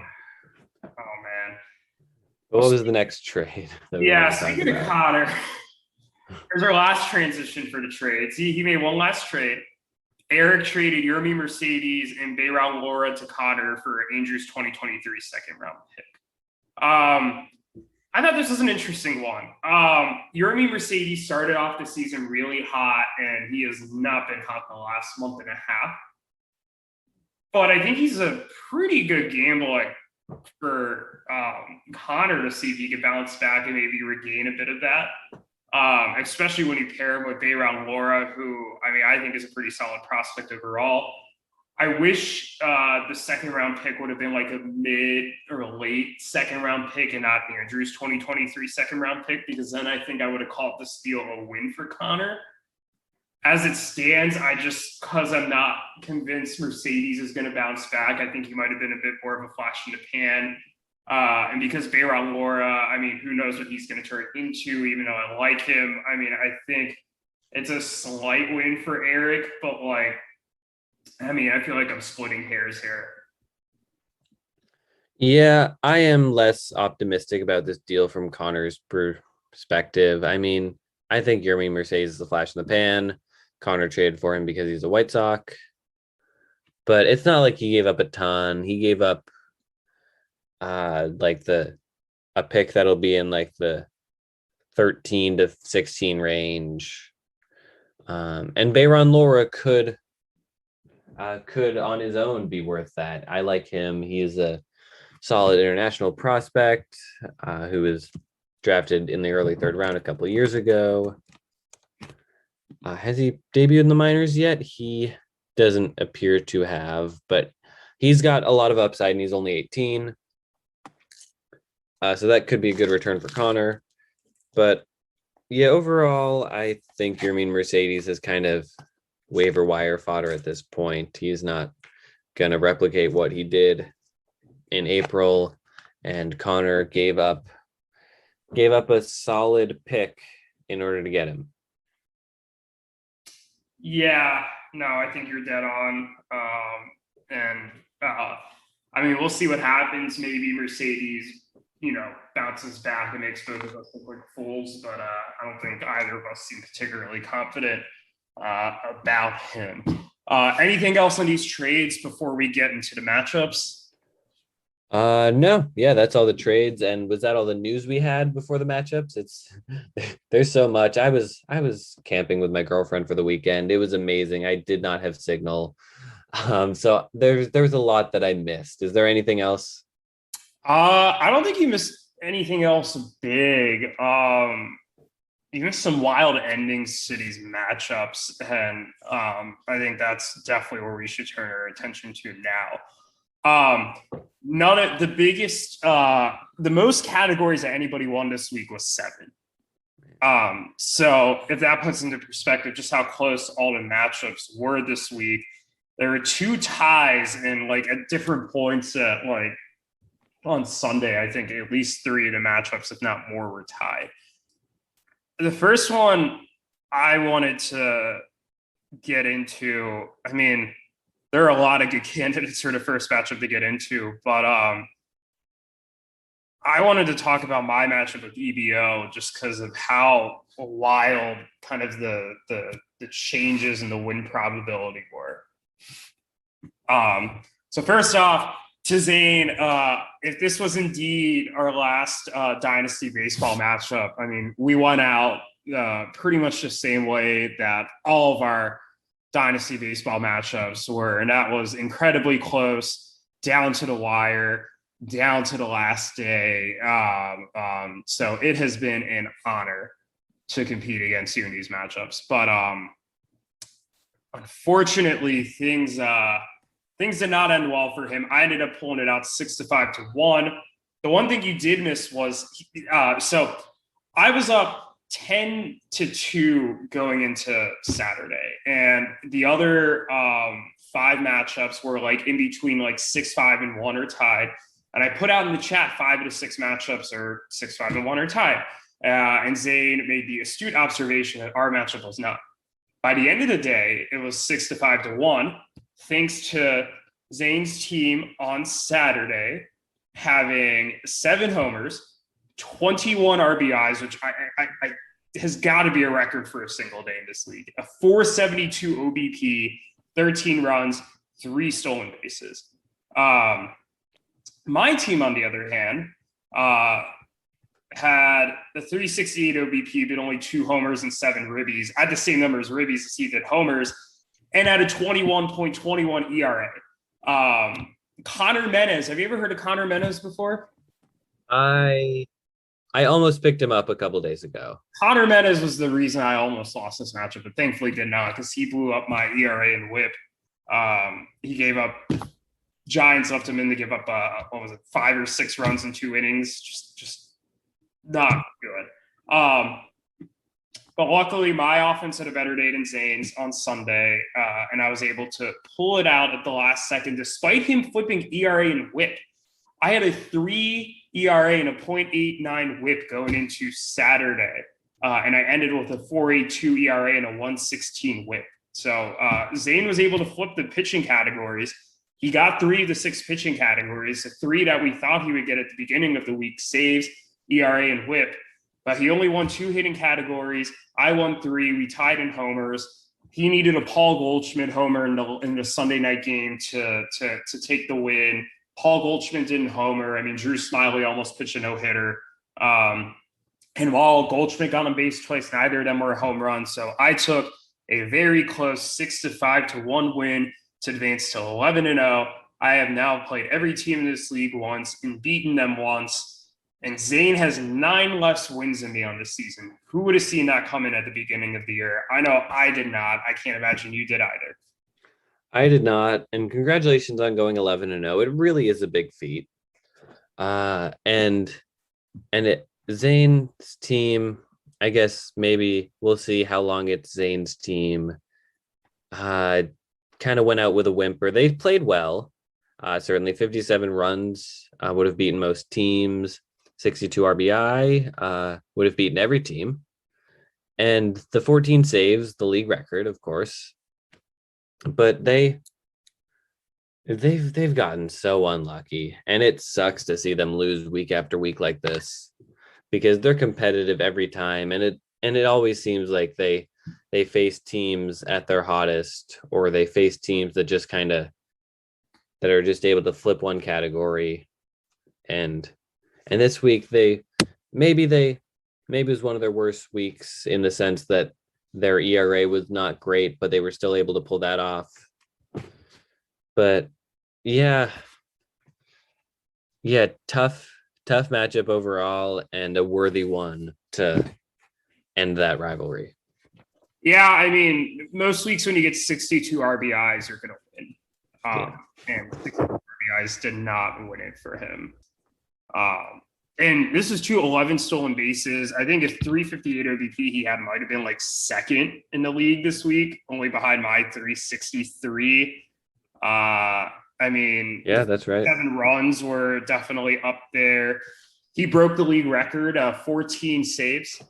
man. What was the next trade? Yeah, speaking of Conor, there's our last transition for the trades. He made one last trade. Erik traded Yermi Mercedes and Bayron Laura to Conor for Andrew's 2023 second round pick. I thought this was an interesting one. Yermi Mercedes started off the season really hot, and he has not been hot the last month and a half. But I think he's a pretty good gamble for Conor to see if he could bounce back and maybe regain a bit of that, especially when you pair him with Bayron Laura, who, I mean, I think is a pretty solid prospect overall. I wish the second round pick would have been like a mid or a late second round pick and not Andrew's 2023 second round pick, because then I think I would have called this deal a win for Conor. As it stands, because I'm not convinced Mercedes is going to bounce back, I think he might have been a bit more of a flash in the pan. And because Bayron Laura, I mean, who knows what he's going to turn into, even though I like him. I mean, I think it's a slight win for Erik, but I feel like I'm splitting hairs here. Yeah, I am less optimistic about this deal from Conor's perspective. I mean, I think Yermi Mercedes is a flash in the pan. Conor traded for him because he's a White Sox. But it's not like he gave up a ton. He gave up a pick that'll be in like the 13 to 16 range. And Bayron Laura could on his own be worth that. I like him. He is a solid international prospect who was drafted in the early 3rd round a couple of years ago. Has he debuted in the minors yet? He doesn't appear to have, but he's got a lot of upside and he's only 18. So that could be a good return for Conor. But yeah, overall, I think Yermin Mercedes is kind of waiver wire fodder at this point. He's not going to replicate what he did in April, and Conor gave up a solid pick in order to get him. Yeah, no, I think you're dead on. We'll see what happens. Maybe Mercedes, bounces back and makes both of us look like fools, but I don't think either of us seem particularly confident about him. Anything else on these trades before we get into the matchups? No, yeah, that's all the trades. And was that all the news we had before the matchups? It's there's so much. I was camping with my girlfriend for the weekend. It was amazing. I did not have signal. So there's a lot that I missed. Is there anything else? I don't think you missed anything else big. Even some wild endings to these matchups, and I think that's definitely where we should turn our attention to now. None of the biggest, the most categories that anybody won this week was 7. So if that puts into perspective just how close all the matchups were this week, there were 2 ties in like at different points at like on Sunday. I think at least 3 of the matchups, if not more, were tied. The first one I wanted to get into, I mean, there are a lot of good candidates for the first matchup to get into, but I wanted to talk about my matchup with EBO just because of how wild kind of the changes in the win probability were. So first off, to Zane, if this was indeed our last Dynasty Baseball matchup, I mean, we went out pretty much the same way that all of our Dynasty Baseball matchups were, and that was incredibly close, down to the wire, down to the last day. So it has been an honor to compete against you in these matchups. But unfortunately, things did not end well for him. I ended up pulling it out 6-5 to 1. The one thing you did miss was so I was up 10 to 2 going into Saturday, and the other 5 matchups were like in between like 6-5 and 1 or tied. And I put out in the chat 5 of the 6 matchups are 6-5 and 1 or tied. And Zane made the astute observation that our matchup was not. By the end of the day, it was 6-5 to 1, thanks to Zane's team on Saturday having 7 homers, 21 RBIs, which I has got to be a record for a single day in this league. A 472 OBP, 13 runs, 3 stolen bases. My team, on the other hand, had a 368 OBP, but only 2 homers and 7 ribbies. I had the same number as ribbies as he did homers, and had a 21.21 ERA. Conor Menes. Have you ever heard of Conor Menes before? I almost picked him up a couple days ago. Conor Menes was the reason I almost lost this matchup, but thankfully did not, because he blew up my ERA and WHIP. He gave up. Giants left him in to give up 5 or 6 runs in 2 innings. Just not good. But luckily, my offense had a better day than Zane's on Sunday, and I was able to pull it out at the last second, despite him flipping ERA and WHIP. I had a 3 ERA and a 0.89 WHIP going into Saturday, and I ended with a 4.82 ERA and a 1.16 WHIP. So Zane was able to flip the pitching categories. He got 3 of the 6 pitching categories, the 3 that we thought he would get at the beginning of the week: saves, ERA, and WHIP. But he only won 2 hitting categories. I won 3. We tied in homers. He needed a Paul Goldschmidt homer in the Sunday night game to take the win. Paul Goldschmidt didn't homer. I mean, Drew Smiley almost pitched a no-hitter. And while Goldschmidt got on base twice, neither of them were a home run. So I took a very close 6-5 to 1 win to advance to 11-0. I have now played every team in this league once and beaten them once. And Zane has 9 less wins than me on this season. Who would have seen that coming at the beginning of the year? I know I did not. I can't imagine you did either. I did not, and congratulations on going 11-0. It really is a big feat. Zane's team, I guess maybe we'll see how long it's Zane's team. Kind of went out with a whimper. They played well. Certainly 57 runs would have beaten most teams. 62 RBI would have beaten every team. And the 14 saves, the league record, of course. But they've gotten so unlucky, and it sucks to see them lose week after week like this, because they're competitive every time, and it always seems like they face teams at their hottest, or they face teams that just kind of that are just able to flip one category And this week maybe it was one of their worst weeks in the sense that their ERA was not great, but they were still able to pull that off. But yeah, tough matchup overall and a worthy one to end that rivalry. Yeah, I mean, most weeks when you get 62 RBIs, you're going to win. And 62 RBIs did not win it for him. And this is 11 stolen bases. I think his 358 OBP he had might have been like second in the league this week, only behind my 363. I mean, yeah, that's right. 7 runs were definitely up there. He broke the league record, 14 saves.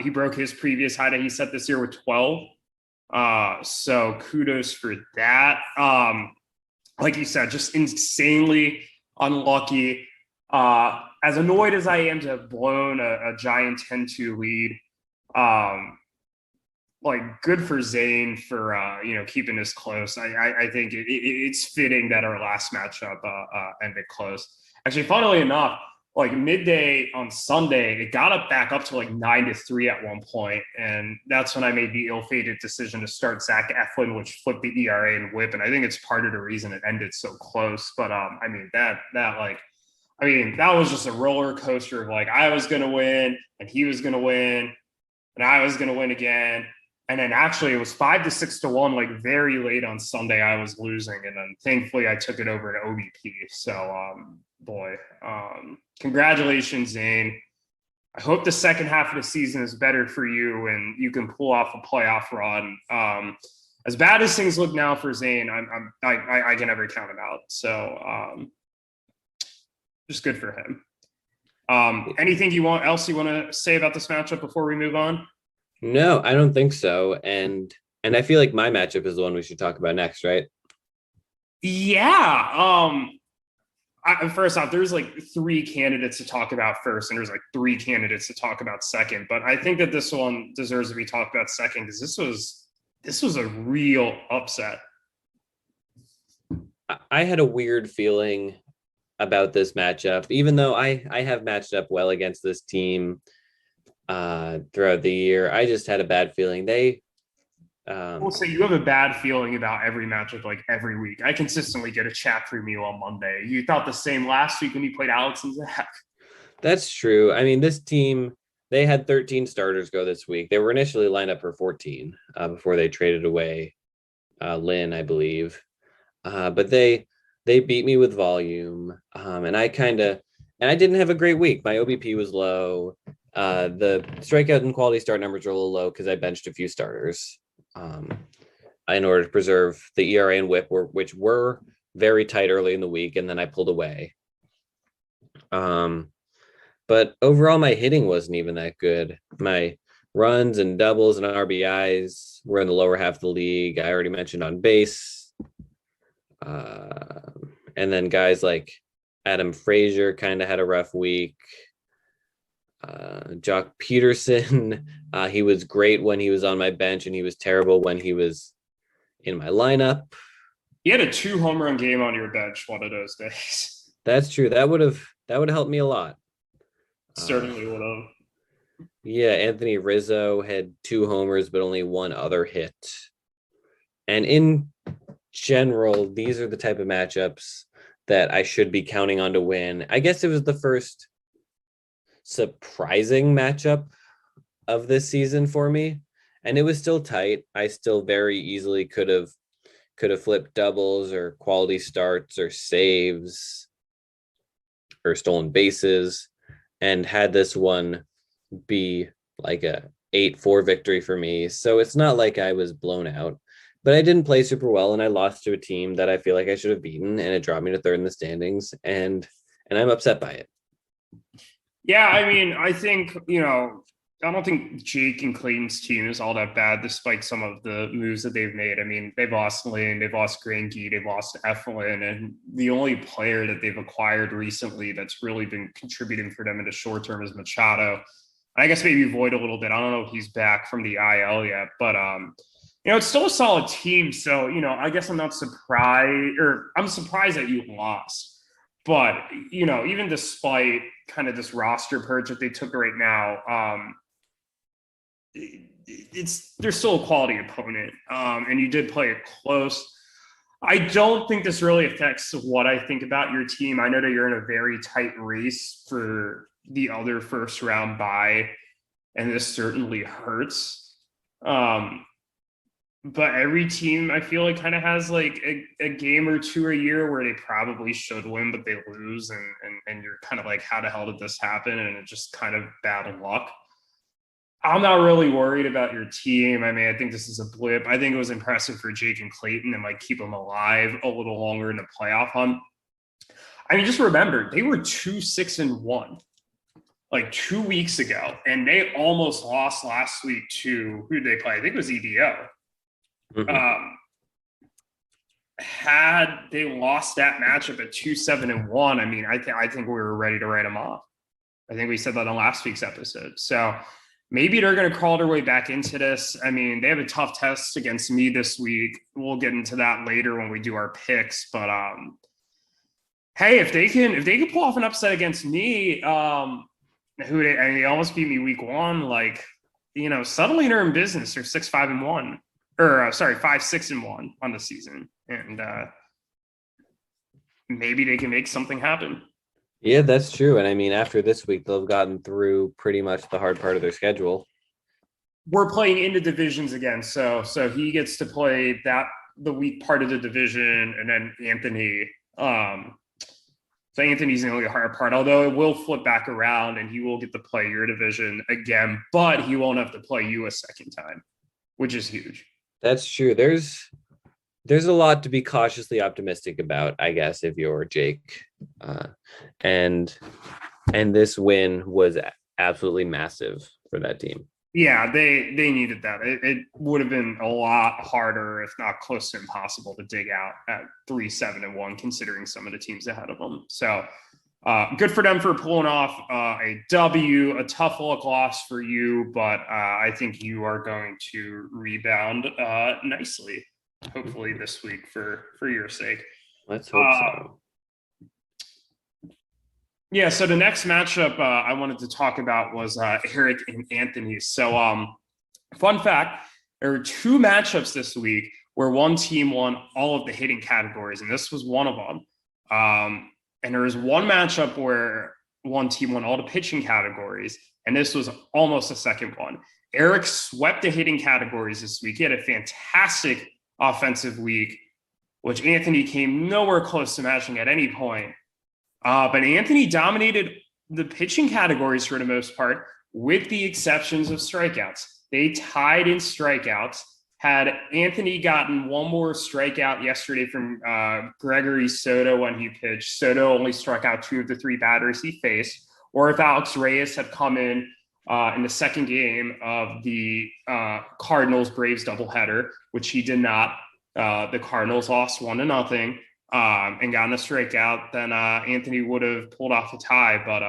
He broke his previous high that he set this year with 12. So kudos for that. Like you said, just insanely unlucky. As annoyed as I am to have blown a giant 10-2 lead, like good for Zane for keeping this close. I think it's fitting that our last matchup ended close. Actually, funnily enough, like midday on Sunday, it got up back up to like 9-3 at one point, and that's when I made the ill-fated decision to start Zach Eflin, which flipped the ERA and WHIP, and I think it's part of the reason it ended so close. But I mean that was just a roller coaster of like I was going to win and he was going to win and I was going to win again. And then actually it was 5-6 to 1, like very late on Sunday I was losing. And then thankfully I took it over to OBP. So, congratulations, Zane. I hope the second half of the season is better for you and you can pull off a playoff run. As bad as things look now for Zane, I can never count him out. So, just good for him. Anything else you want to say about this matchup before we move on? No, I don't think so. And I feel like my matchup is the one we should talk about next, right? Yeah. First off, there's like 3 candidates to talk about first, and there's like 3 candidates to talk about second. But I think that this one deserves to be talked about second because this was a real upset. I had a weird feeling about this matchup, even though I have matched up well against this team throughout the year. I just had a bad feeling. We'll say you have a bad feeling about every matchup, like every week. I consistently get a chat through me on Monday. You thought the same last week when you played Alex and Zach. That's true. I mean, this team, they had 13 starters go this week. They were initially lined up for 14 before they traded away Lynn, I believe. But they beat me with volume. And I didn't have a great week. My OBP was low. The strikeout and quality start numbers are a little low because I benched a few starters in order to preserve the ERA and WHIP, which were very tight early in the week, and then I pulled away. But overall, my hitting wasn't even that good. My runs and doubles and RBIs were in the lower half of the league. I already mentioned on base. And then guys like Adam Frazier kind of had a rough week. Jock Peterson, he was great when he was on my bench, and he was terrible when he was in my lineup. He had a 2 home run game on your bench one of those days. That's true. That would have helped me a lot. Certainly would have. Yeah, Anthony Rizzo had 2 homers, but only 1 other hit. And in general, these are the type of matchups that I should be counting on to win. I guess it was the first surprising matchup of this season for me, and it was still tight. I still very easily could have flipped doubles or quality starts or saves or stolen bases and had this one be like a 8-4 victory for me. So it's not like I was blown out, but I didn't play super well, and I lost to a team that I feel like I should have beaten, and it dropped me to 3rd in the standings, and I'm upset by it. Yeah, I mean, I think, I don't think Jake and Clayton's team is all that bad, despite some of the moves that they've made. I mean, they've lost Lynn, they've lost Greinke, they've lost Eflin, and the only player that they've acquired recently that's really been contributing for them in the short term is Machado. I guess maybe Void a little bit. I don't know if he's back from the IL yet, but it's still a solid team. So, I guess I'm not surprised, or I'm surprised that you lost. But, even despite kind of this roster purge that they took right now, they're still a quality opponent. And you did play it close. I don't think this really affects what I think about your team. I know that you're in a very tight race for the other first round bye, and this certainly hurts. But every team, I feel like, kind of has like a game or two a year where they probably should win, but they lose. And you're kind of like, how the hell did this happen? And it's just kind of bad luck. I'm not really worried about your team. I mean, I think this is a blip. I think it was impressive for Jake and Clayton and keep them alive a little longer in the playoff hunt. I mean, just remember, they were 2-6-1 like 2 weeks ago, and they almost lost last week to who did they play? I think it was EBO. Mm-hmm. Had they lost that matchup at 2-7-1, I mean, I think we were ready to write them off. I think we said that on last week's episode. So maybe they're going to crawl their way back into this. I mean, they have a tough test against me this week. We'll get into that later when we do our picks. But hey, if they can pull off an upset against me, they almost beat me week one. Suddenly they're in business. They're 6-5-1, or 5-6-1 on the season, and maybe they can make something happen. Yeah, that's true. And I mean, after this week, they'll have gotten through pretty much the hard part of their schedule. We're playing into divisions again. So he gets to play the weak part of the division, and then Anthony. So Anthony's the only hard part, although it will flip back around and he will get to play your division again, but he won't have to play you a second time, which is huge. That's true. There's a lot to be cautiously optimistic about, I guess, if you're Jake. And this win was absolutely massive for that team. Yeah, they needed that. It would have been a lot harder, if not close to impossible, to dig out at 3-7-1, considering some of the teams ahead of them. So good for them for pulling off a W, a tough luck loss for you, but I think you are going to rebound nicely, hopefully this week for your sake. Let's hope so. Yeah, so the next matchup I wanted to talk about was Erik and Anthony. So fun fact, there were two matchups this week where one team won all of the hitting categories, and this was one of them. And there was one matchup where one team won all the pitching categories, and this was almost the second one. Erik swept the hitting categories this week. He had a fantastic offensive week, which Anthony came nowhere close to matching at any point. But Anthony dominated the pitching categories for the most part, with the exceptions of strikeouts. They tied in strikeouts. Had Anthony gotten one more strikeout yesterday from Gregory Soto when he pitched, Soto only struck out 2 of the 3 batters he faced. Or if Alex Reyes had come in the second game of the Cardinals-Braves doubleheader, which he did not, the Cardinals lost 1-0. And gotten a strikeout, then Anthony would have pulled off a tie. But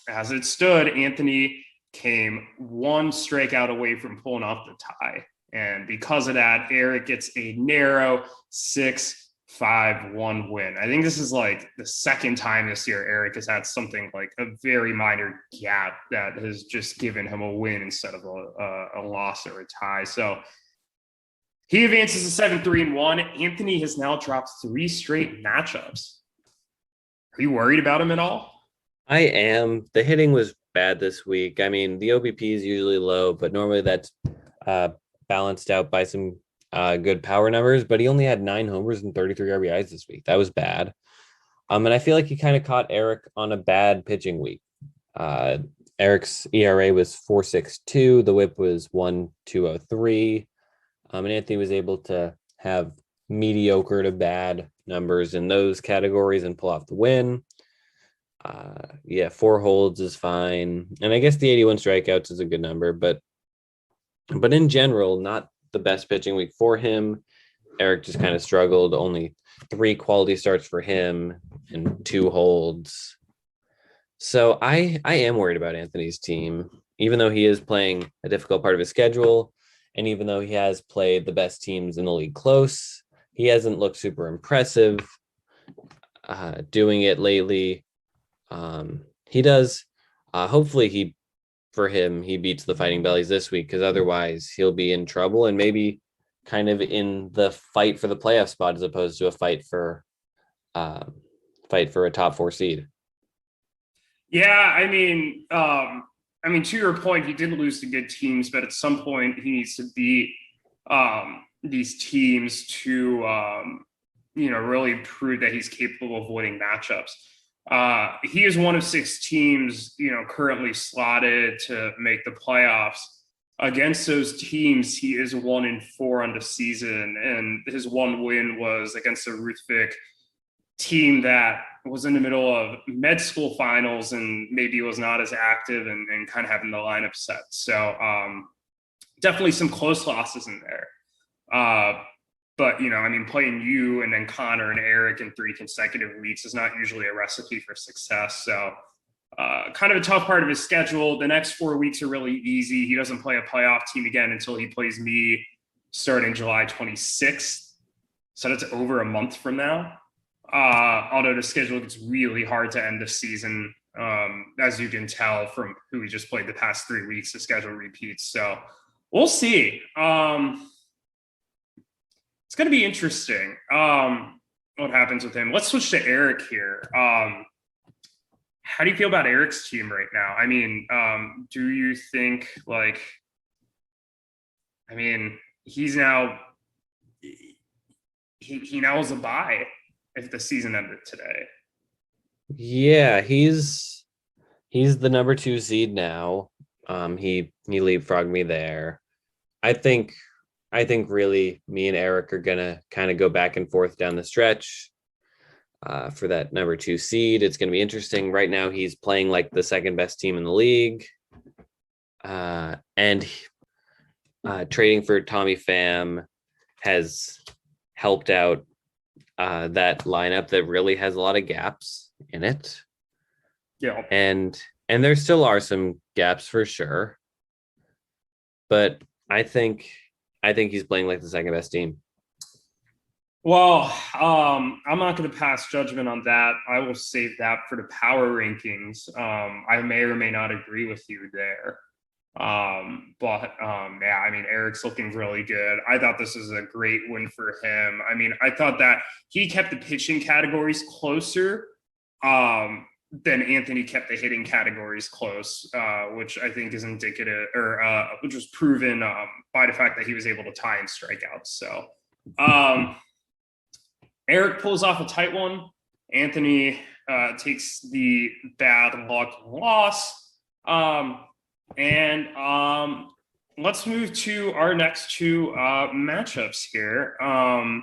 as it stood, Anthony came 1 strikeout away from pulling off the tie. And because of that, Erik gets a narrow 6-5-1 win. I think this is the second time this year Erik has had something like a very minor gap that has just given him a win instead of a loss or a tie. So he advances to 7-3-1. Anthony has now dropped 3 straight matchups. Are you worried about him at all? I am. The hitting was bad this week. I mean, the OBP is usually low, but normally that's balanced out by some good power numbers. But he only had 9 homers and 33 RBIs this week. That was bad. And I feel like he kind of caught Erik on a bad pitching week. Erik's ERA was 4.62. The WHIP was 1.203. And Anthony was able to have mediocre to bad numbers in those categories and pull off the win. 4 holds is fine. And I guess the 81 strikeouts is a good number, but in general, not the best pitching week for him. Erik just kind of struggled. Only 3 quality starts for him and 2 holds. So I am worried about Anthony's team, even though he is playing a difficult part of his schedule. And even though he has played the best teams in the league close, he hasn't looked super impressive. doing it lately. He does. Hopefully, for him, he beats the Fighting Bellies this week, because otherwise he'll be in trouble and maybe kind of in the fight for the playoff spot as opposed to a fight for a top 4 seed. Yeah, to your point, he did lose to good teams, but at some point he needs to beat these teams to really prove that he's capable of winning matchups. He is one of 6 teams, currently slotted to make the playoffs. Against those teams, he is 1-4 on the season, and his one win was against the Ruthvik team that was in the middle of med school finals and maybe was not as active and kind of having the lineup set. So definitely some close losses in there. But, playing you and then Conor and Erik in 3 consecutive weeks is not usually a recipe for success. So kind of a tough part of his schedule. The next 4 weeks are really easy. He doesn't play a playoff team again until he plays me starting July 26th. So that's over a month from now. Although the schedule gets really hard to end the season. As you can tell from who we just played the past 3 weeks, the schedule repeats. So we'll see. It's going to be interesting what happens with him. Let's switch to Erik here. How do you feel about Erik's team right now? Do you think he's now he now is a bye if the season ended today? Yeah, he's the number 2 seed now. He leapfrogged me there. I think really me and Erik are gonna kind of go back and forth down the stretch for that number 2 seed. It's gonna be interesting. Right now, he's playing like the second best team in the league, and trading for Tommy Pham has helped out that lineup that really has a lot of gaps in it. Yeah, and there still are some gaps for sure, but I think he's playing like the second best team. Well, I'm not going to pass judgment on that. I will save that for the power rankings. I may or may not agree with you there. Erik's looking really good. I thought this was a great win for him. I thought that he kept the pitching categories closer than Anthony kept the hitting categories close, which I think is indicative, or which was proven by the fact that he was able to tie in strikeouts. So Erik pulls off a tight one. Anthony takes the bad luck loss. Let's move to our next 2 matchups here. Our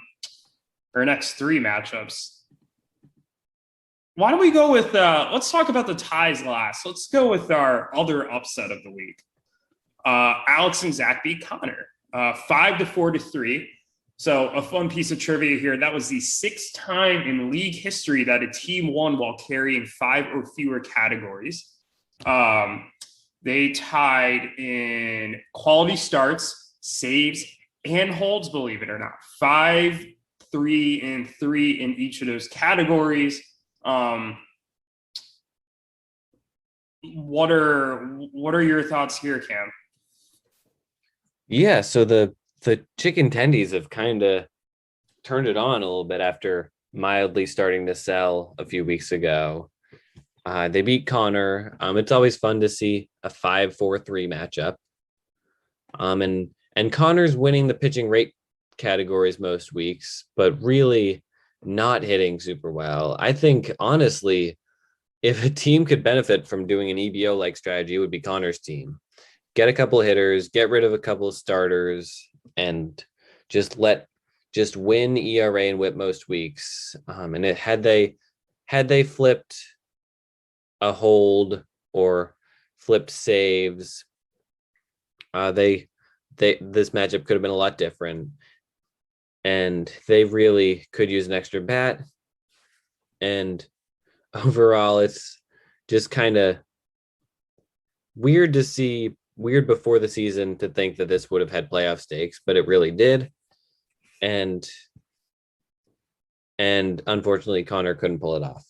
next 3 matchups. Why don't we go with, let's talk about the ties last. Let's go with our other upset of the week. Alex and Zach beat Conor 5-4-3. So a fun piece of trivia here. That was the 6th time in league history that a team won while carrying 5 or fewer categories. They tied in quality starts, saves, and holds, believe it or not. 5, 3, and 3 in each of those categories. What are your thoughts here, Cam? Yeah, so the chicken tendies have kind of turned it on a little bit after mildly starting to sell a few weeks ago. They beat Conor. It's always fun to see a 5-4-3 matchup. And Conor's winning the pitching rate categories most weeks, but really not hitting super well. I think, honestly, if a team could benefit from doing an EBO-like strategy, it would be Conor's team. Get a couple of hitters, get rid of a couple of starters, and just win ERA and WHIP most weeks. And had they flipped a hold or flipped saves, this matchup could have been a lot different. And they really could use an extra bat. And overall, it's just kind of weird before the season to think that this would have had playoff stakes, but it really did. And And unfortunately, Conor couldn't pull it off.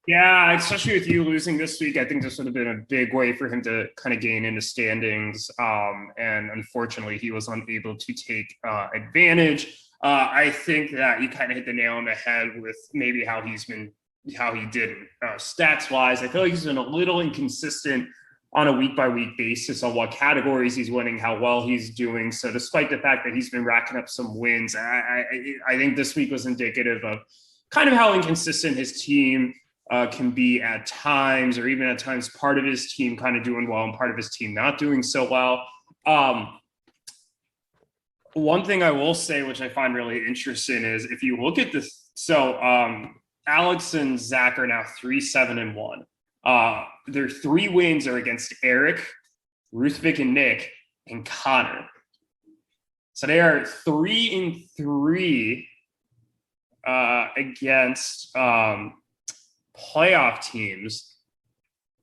Yeah, especially with you losing this week, I think this would have been a big way for him to kind of gain into standings. And unfortunately, he was unable to take advantage. I think that you kind of hit the nail on the head with maybe how he did stats wise. I feel like he's been a little inconsistent on a week by week basis on what categories he's winning, how well he's doing. So, despite the fact that he's been racking up some wins, I think this week was indicative of kind of how inconsistent his team can be at times, or even at times part of his team kind of doing well and part of his team not doing so well. One thing I will say, which I find really interesting, is if you look at this, so Alex and Zach are now 3-7-1. Their 3 wins are against Erik, Ruthvik and Nick, and Conor. So they are 3-3 against playoff teams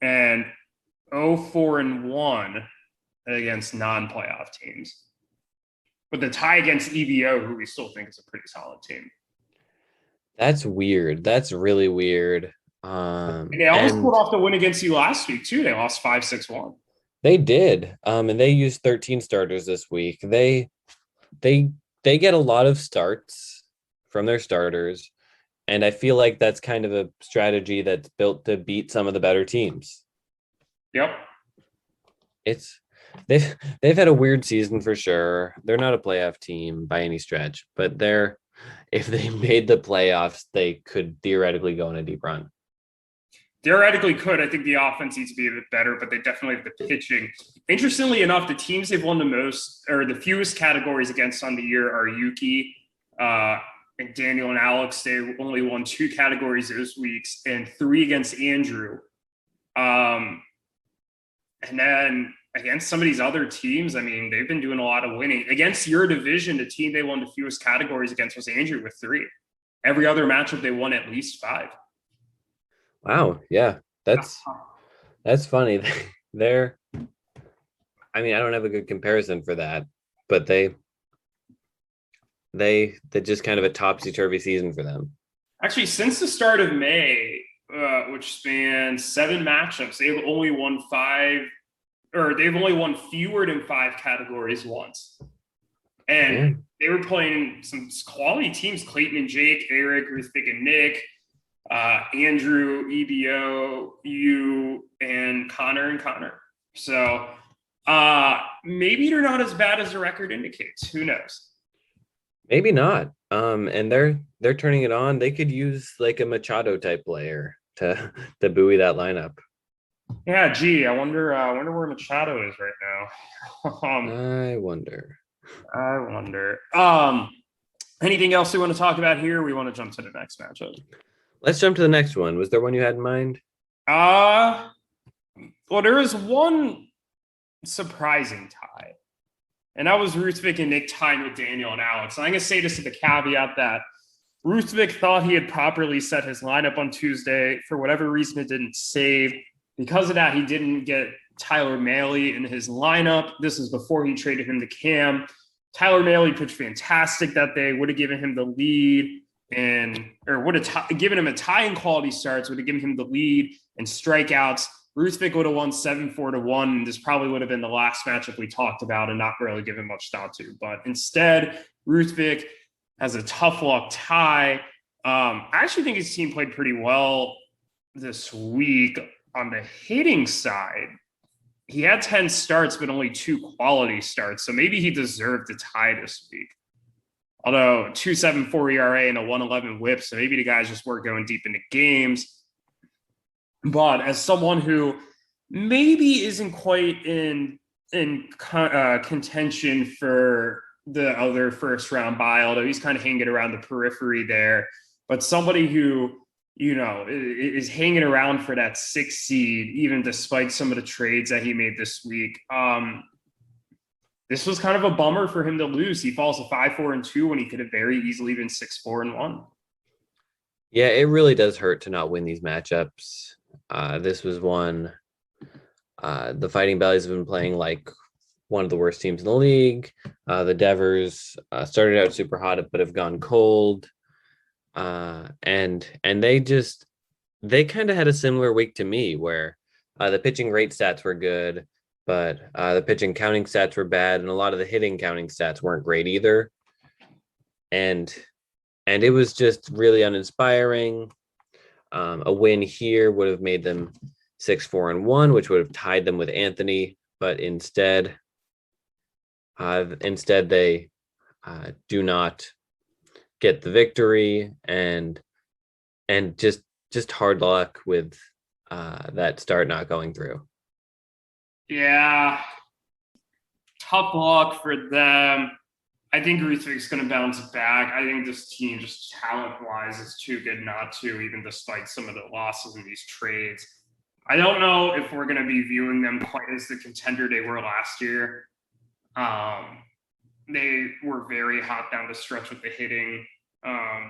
and 0-4-1 against non-playoff teams. But the tie against EBO, who we still think is a pretty solid team. That's weird. That's really weird. And they almost pulled off the win against you last week too. They lost 5-6-1. They did. And they used 13 starters this week. They get a lot of starts from their starters. And I feel like that's kind of a strategy that's built to beat some of the better teams. Yep. They've had a weird season for sure. They're not a playoff team by any stretch, but if they made the playoffs, they could theoretically go on a deep run. Theoretically could. I think the offense needs to be a bit better, but they definitely have the pitching. Interestingly enough, the teams they've won the most or the fewest categories against on the year are Yuki, and Daniel and Alex. They only won 2 categories those weeks and 3 against Andrew. And then against some of these other teams, I mean, they've been doing a lot of winning. Against your division, the team they won the fewest categories against was Andrew with 3. Every other matchup, they won at least 5. Wow. Yeah. That's funny. They're, I mean, I don't have a good comparison for that, but they just kind of a topsy-turvy season for them. Actually, since the start of May, which spans 7 matchups, they've only won fewer than 5 categories once. And they were playing some quality teams: Clayton and Jake, Erik, Ruthvik and Nick, Andrew, EBO, you, and Conor. So maybe they're not as bad as the record indicates. Who knows? Maybe not. And they're turning it on. They could use like a Machado type player to buoy that lineup. Yeah, gee, I wonder where Machado is right now. I wonder. Anything else we want to talk about here? Or we want to jump to the next matchup. Let's jump to the next one. Was there one you had in mind? Well, there is one surprising tie, and that was Ruthvik and Nick tying with Daniel and Alex. And I'm going to say this with the caveat that Ruthvik thought he had properly set his lineup on Tuesday. For whatever reason, it didn't save. Because of that, he didn't get Tyler Mahle in his lineup. This is before he traded him to Cam. Tyler Mahle pitched fantastic that day, would have given him the lead or would have given him a tie in quality starts, would have given him the lead and strikeouts. Ruthvik would have won 7-4-1. And this probably would have been the last matchup we talked about and not really given much thought to. But instead, Ruthvik has a tough luck tie. I actually think his team played pretty well this week. On the hitting side, he had 10 starts, but only 2 quality starts. So maybe he deserved a tie this week. Although 2.74 ERA and a 1.11 WHIP, so maybe the guys just weren't going deep into games. But as someone who maybe isn't quite in contention for the other first round bye, although he's kind of hanging around the periphery there, but somebody who is hanging around for that 6th seed, even despite some of the trades that he made this week. This was kind of a bummer for him to lose. He falls to 5-4-2 when he could have very easily been 6-4-1. Yeah, it really does hurt to not win these matchups. This was one. The Fighting Bellies have been playing like one of the worst teams in the league. The Devers started out super hot, but have gone cold. And they kind of had a similar week to me, where the pitching rate stats were good, but the pitching counting stats were bad, and a lot of the hitting counting stats weren't great either. And it was just really uninspiring. A win here would have made them 6-4-1, which would have tied them with Anthony, but instead they do not get the victory, and just hard luck with that start not going through. Yeah, tough luck for them. I think Ruthvik's going to bounce back. I think this team, just talent-wise, is too good not to, even despite some of the losses in these trades. I don't know if we're going to be viewing them quite as the contender they were last year. They were very hot down the stretch with the hitting,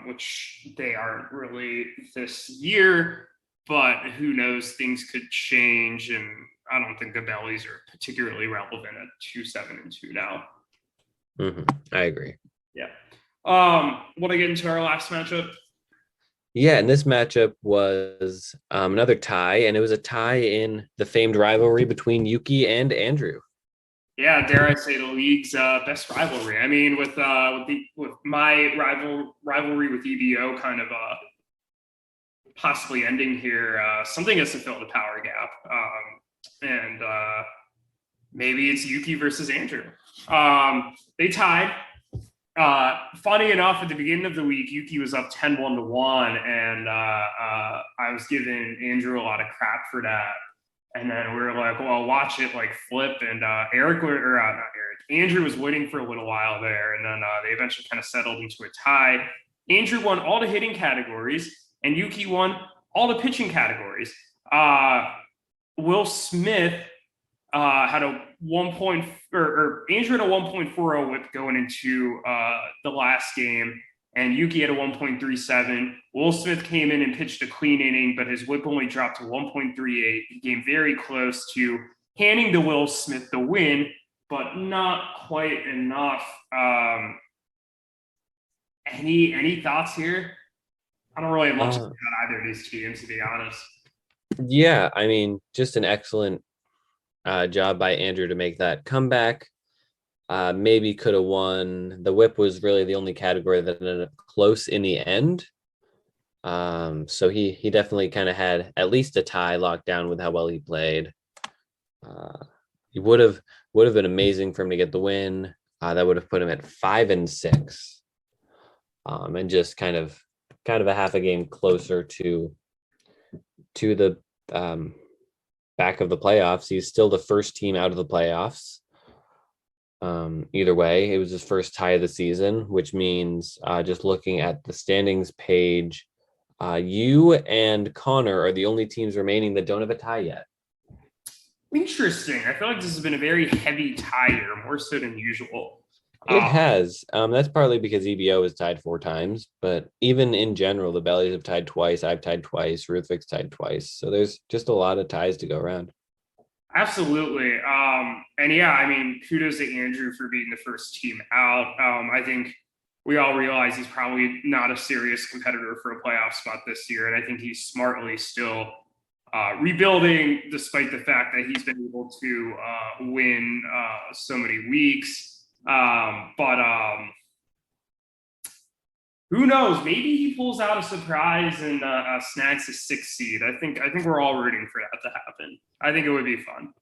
which they aren't really this year. But who knows? Things could change, and I don't think the bellies are particularly relevant at 2-7-2 now. Mm-hmm. I agree. Yeah. Want to get into our last matchup? Yeah, and this matchup was another tie, and it was a tie in the famed rivalry between Yuki and Andrew. Yeah, dare I say the league's best rivalry. I mean, with my rivalry with EBO kind of possibly ending here, something has to fill the power gap, and maybe it's Yuki versus Andrew. They tied. Funny enough, at the beginning of the week, Yuki was up 10-1, and I was giving Andrew a lot of crap for that. And then we were like, well, watch it like flip. And Andrew was waiting for a little while there. And then they eventually kind of settled into a tie. Andrew won all the hitting categories, and Yuki won all the pitching categories. Will Smith had a Andrew had a 1.40 whip going into the last game, and Yuki had a 1.37. Will Smith came in and pitched a clean inning, but his whip only dropped to 1.38. He came very close to handing to Will Smith the win, but not quite enough. Any thoughts here? I don't really have much on either of these teams, to be honest. Yeah, I mean, just an excellent job by Andrew to make that comeback. Maybe could have won. The whip was really the only category that ended up close in the end. So he definitely kind of had at least a tie locked down with how well he played. He would have been amazing for him to get the win. That would have put him at 5-6, and just kind of a half a game closer to the back of the playoffs. He's still the first team out of the playoffs. Either way, it was his first tie of the season, which means just looking at the standings page, you and Conor are the only teams remaining that don't have a tie yet. Interesting. I feel like this has been a very heavy tie year, more so than usual. It has. That's partly because EBO has tied 4 times, but even in general, the Bellies have tied twice. I've tied twice. Ruthvik's tied twice. So there's just a lot of ties to go around. Absolutely. And yeah, I mean, kudos to Andrew for being the first team out. I think we all realize he's probably not a serious competitor for a playoff spot this year. And I think he's smartly still rebuilding, despite the fact that he's been able to win so many weeks. But who knows? Maybe he pulls out a surprise and snags a 6th seed. I think we're all rooting for that to happen. I think it would be fun.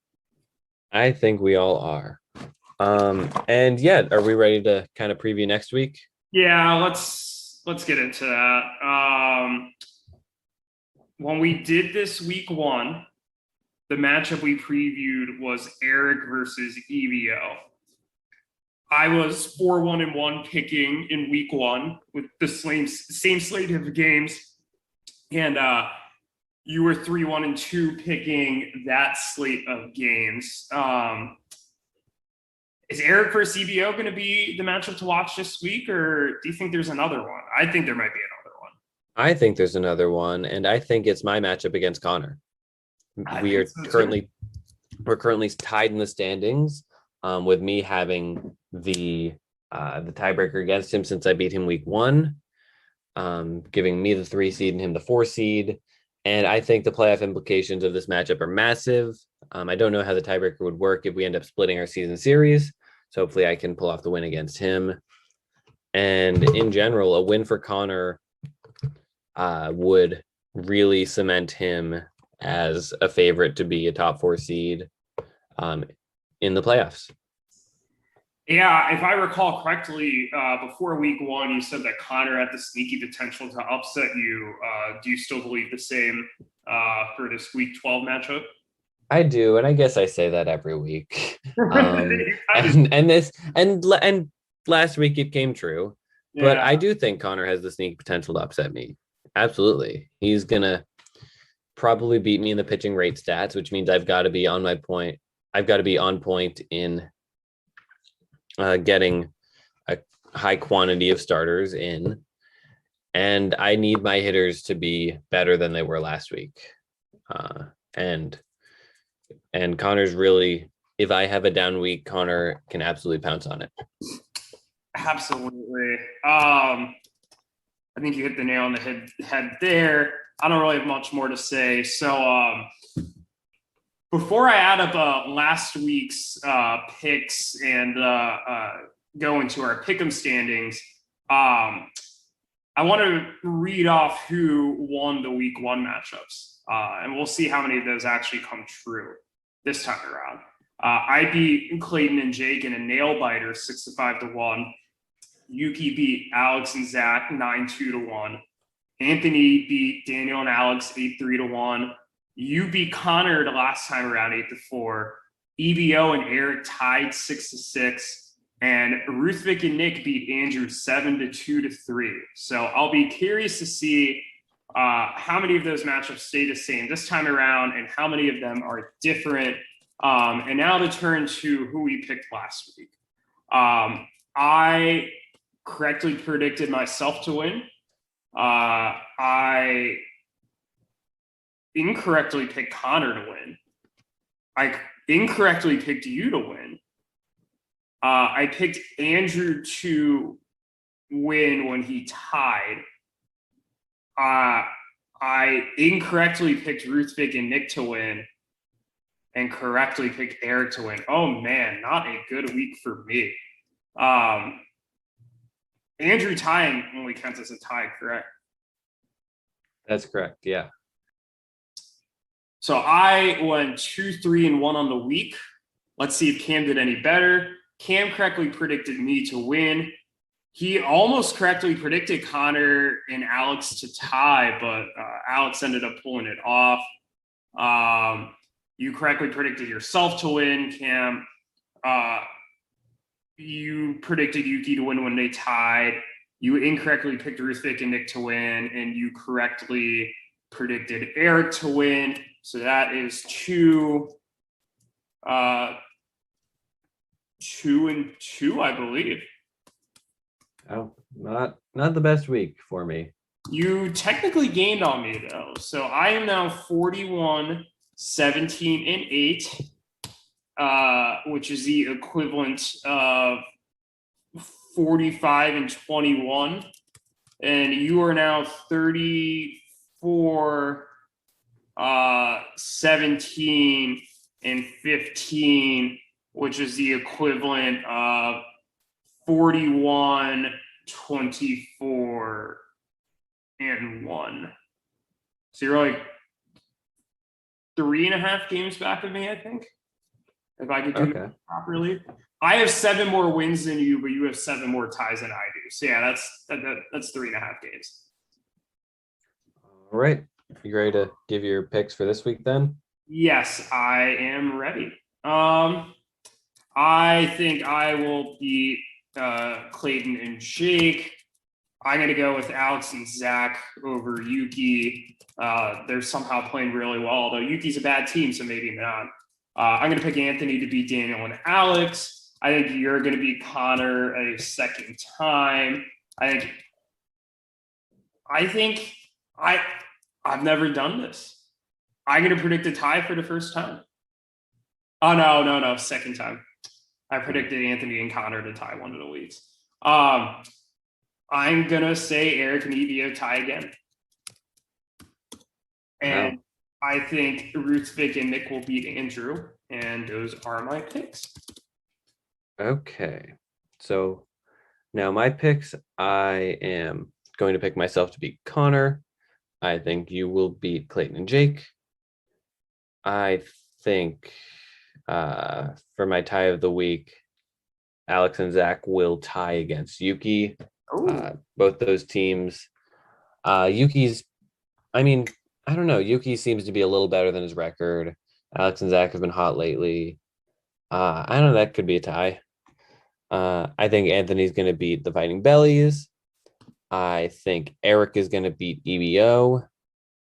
I think we all are. And yeah, are we ready to kind of preview next week? Yeah, let's get into that. When we did this week 1, the matchup we previewed was Erik versus EBO. I was 4-1-1 picking in week 1 with the same slate of games. And you were 3-1-2 picking that slate of games. Is Erik versus EBO going to be the matchup to watch this week, or do you think there's another one? I think there might be another one. I think there's another one, and I think it's my matchup against Conor. We're currently tied in the standings, with me having the tiebreaker against him since I beat him week 1. giving me the 3 seed and him the 4 seed. And I think the playoff implications of this matchup are massive. I don't know how the tiebreaker would work if we end up splitting our season series. So hopefully I can pull off the win against him. And in general, a win for Conor would really cement him as a favorite to be a top 4 seed in the playoffs. Yeah, if I recall correctly, before week 1, you said that Conor had the sneaky potential to upset you. Do you still believe the same for this week 12 matchup? I do, and I guess I say that every week. And last week it came true. But Yeah. I do think Conor has the sneak potential to upset me. Absolutely. He's gonna probably beat me in the pitching rate stats, which means I've got to be on my point. I've got to be on point in getting a high quantity of starters in. And I need my hitters to be better than they were last week. And Conor's really, if I have a down week, Conor can absolutely pounce on it. Absolutely. I think you hit the nail on the head there. I don't really have much more to say. So before I add up last week's picks and go into our pick'em standings, I want to read off who won the week 1 matchups. And we'll see how many of those actually come true this time around. I beat Clayton and Jake in a nail biter 6-5-1. Yuki beat Alex and Zach 9-2-1. Anthony beat Daniel and Alex 8-3-1. You beat Conor the last time around 8-4. EBO and Erik tied 6-6. And Ruthvik and Nick beat Andrew 7-2-3. So I'll be curious to see how many of those matchups stay the same this time around and how many of them are different. And now to turn to who we picked last week. I correctly predicted myself to win. I incorrectly picked Conor to win. I incorrectly picked you to win. I picked Andrew to win when he tied. I incorrectly picked Ruthvik and Nick to win and correctly picked Erik to win. Oh man, not a good week for me. Andrew tying only counts as a tie, correct? That's correct, yeah. So I went 2-3-1 on the week. Let's see if Cam did any better. Cam correctly predicted me to win. He almost correctly predicted Conor and Alex to tie, but Alex ended up pulling it off. You correctly predicted yourself to win, Cam. You predicted Yuki to win when they tied. You incorrectly picked Ruthvik and Nick to win, and you correctly predicted Erik to win. So that is 2-2, I believe. Oh, not the best week for me. You technically gained on me though. So I am now 41, 17, and 8, which is the equivalent of 45 and 21. And you are now 34, 17, and 15, which is the equivalent of 41, 24, and 1. So you're like 3.5 games back of me, I think. If I could do it properly. I have 7 more wins than you, but you have 7 more ties than I do. So yeah, that's 3.5 games. All right. You ready to give your picks for this week then? Yes, I am ready. I think I will beat Clayton and Jake. I'm going to go with Alex and Zach over Yuki. They're somehow playing really well, although Yuki's a bad team, so maybe not. I'm going to pick Anthony to beat Daniel and Alex. I think you're going to beat Conor a second time. I've never done this. I'm going to predict a tie for the first time. Oh, no, second time. I predicted Anthony and Conor to tie one of the weeks. I'm I'm gonna say Erik and EBO tie again. And I think Ruthvik and Nick will beat Andrew. And those are my picks. Okay. So now my picks, I am going to pick myself to beat Conor. I think you will beat Clayton and Jake. I think for my tie of the week, Alex and Zach will tie against Yuki. Both those teams. Yuki's, I don't know. Yuki seems to be a little better than his record. Alex and Zach have been hot lately. I don't know. That could be a tie. I think Anthony's going to beat the Fighting Bellies. I think Erik is going to beat EBO.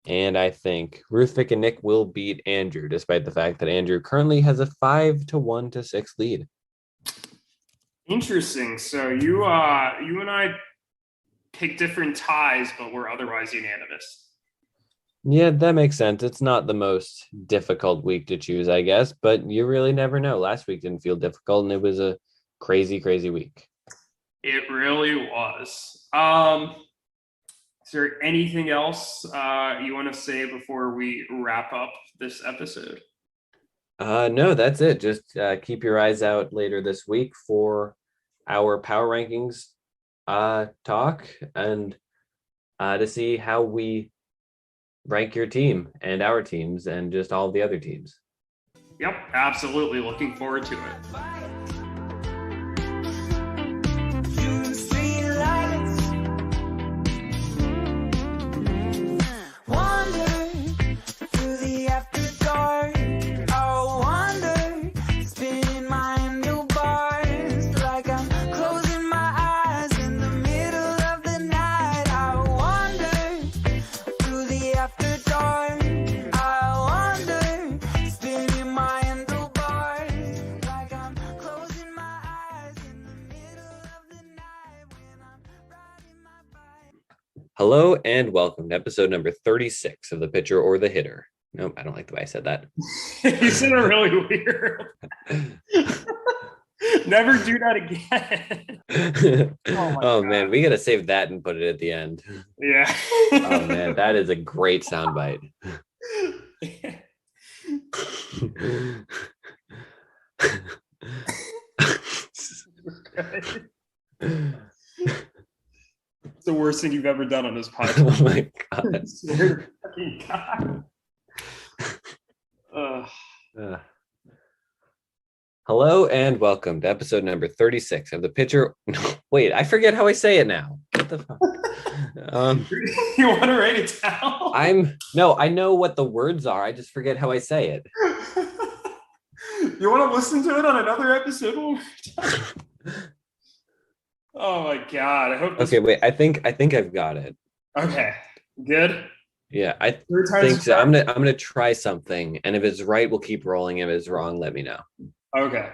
And I think Ruthvik and Nick will beat Andrew, despite the fact that Andrew currently has a 5-1-6 lead. Interesting. So you and I pick different ties, but we're otherwise unanimous. Yeah, that makes sense. It's not the most difficult week to choose, I guess, but you really never know. Last week didn't feel difficult, and it was a crazy, crazy week. It really was. Is there anything else you want to say before we wrap up this episode? No, that's it. Just keep your eyes out later this week for our power rankings talk and to see how we rank your team and our teams and just all the other teams. Yep, absolutely. Looking forward to it. Hello and welcome to episode number 36 of The Pitcher or the Hitter. Nope, I don't like the way I said that. You said it really weird. Never do that again. Oh man, we gotta save that and put it at the end. Yeah. Oh man, that is a great soundbite. It's the worst thing you've ever done on this podcast. Oh my god. Fucking god. Hello and welcome to episode number 36 of The Pitcher. Wait, I forget how I say it now. What the fuck? You want to write it down? I know what the words are. I just forget how I say it. You want to listen to it on another episode one more time? Oh my god! I hope. Okay, wait. I think I've got it. Okay, good. Yeah, I think so. I'm gonna try something, and if it's right, we'll keep rolling. If it's wrong, let me know. Okay.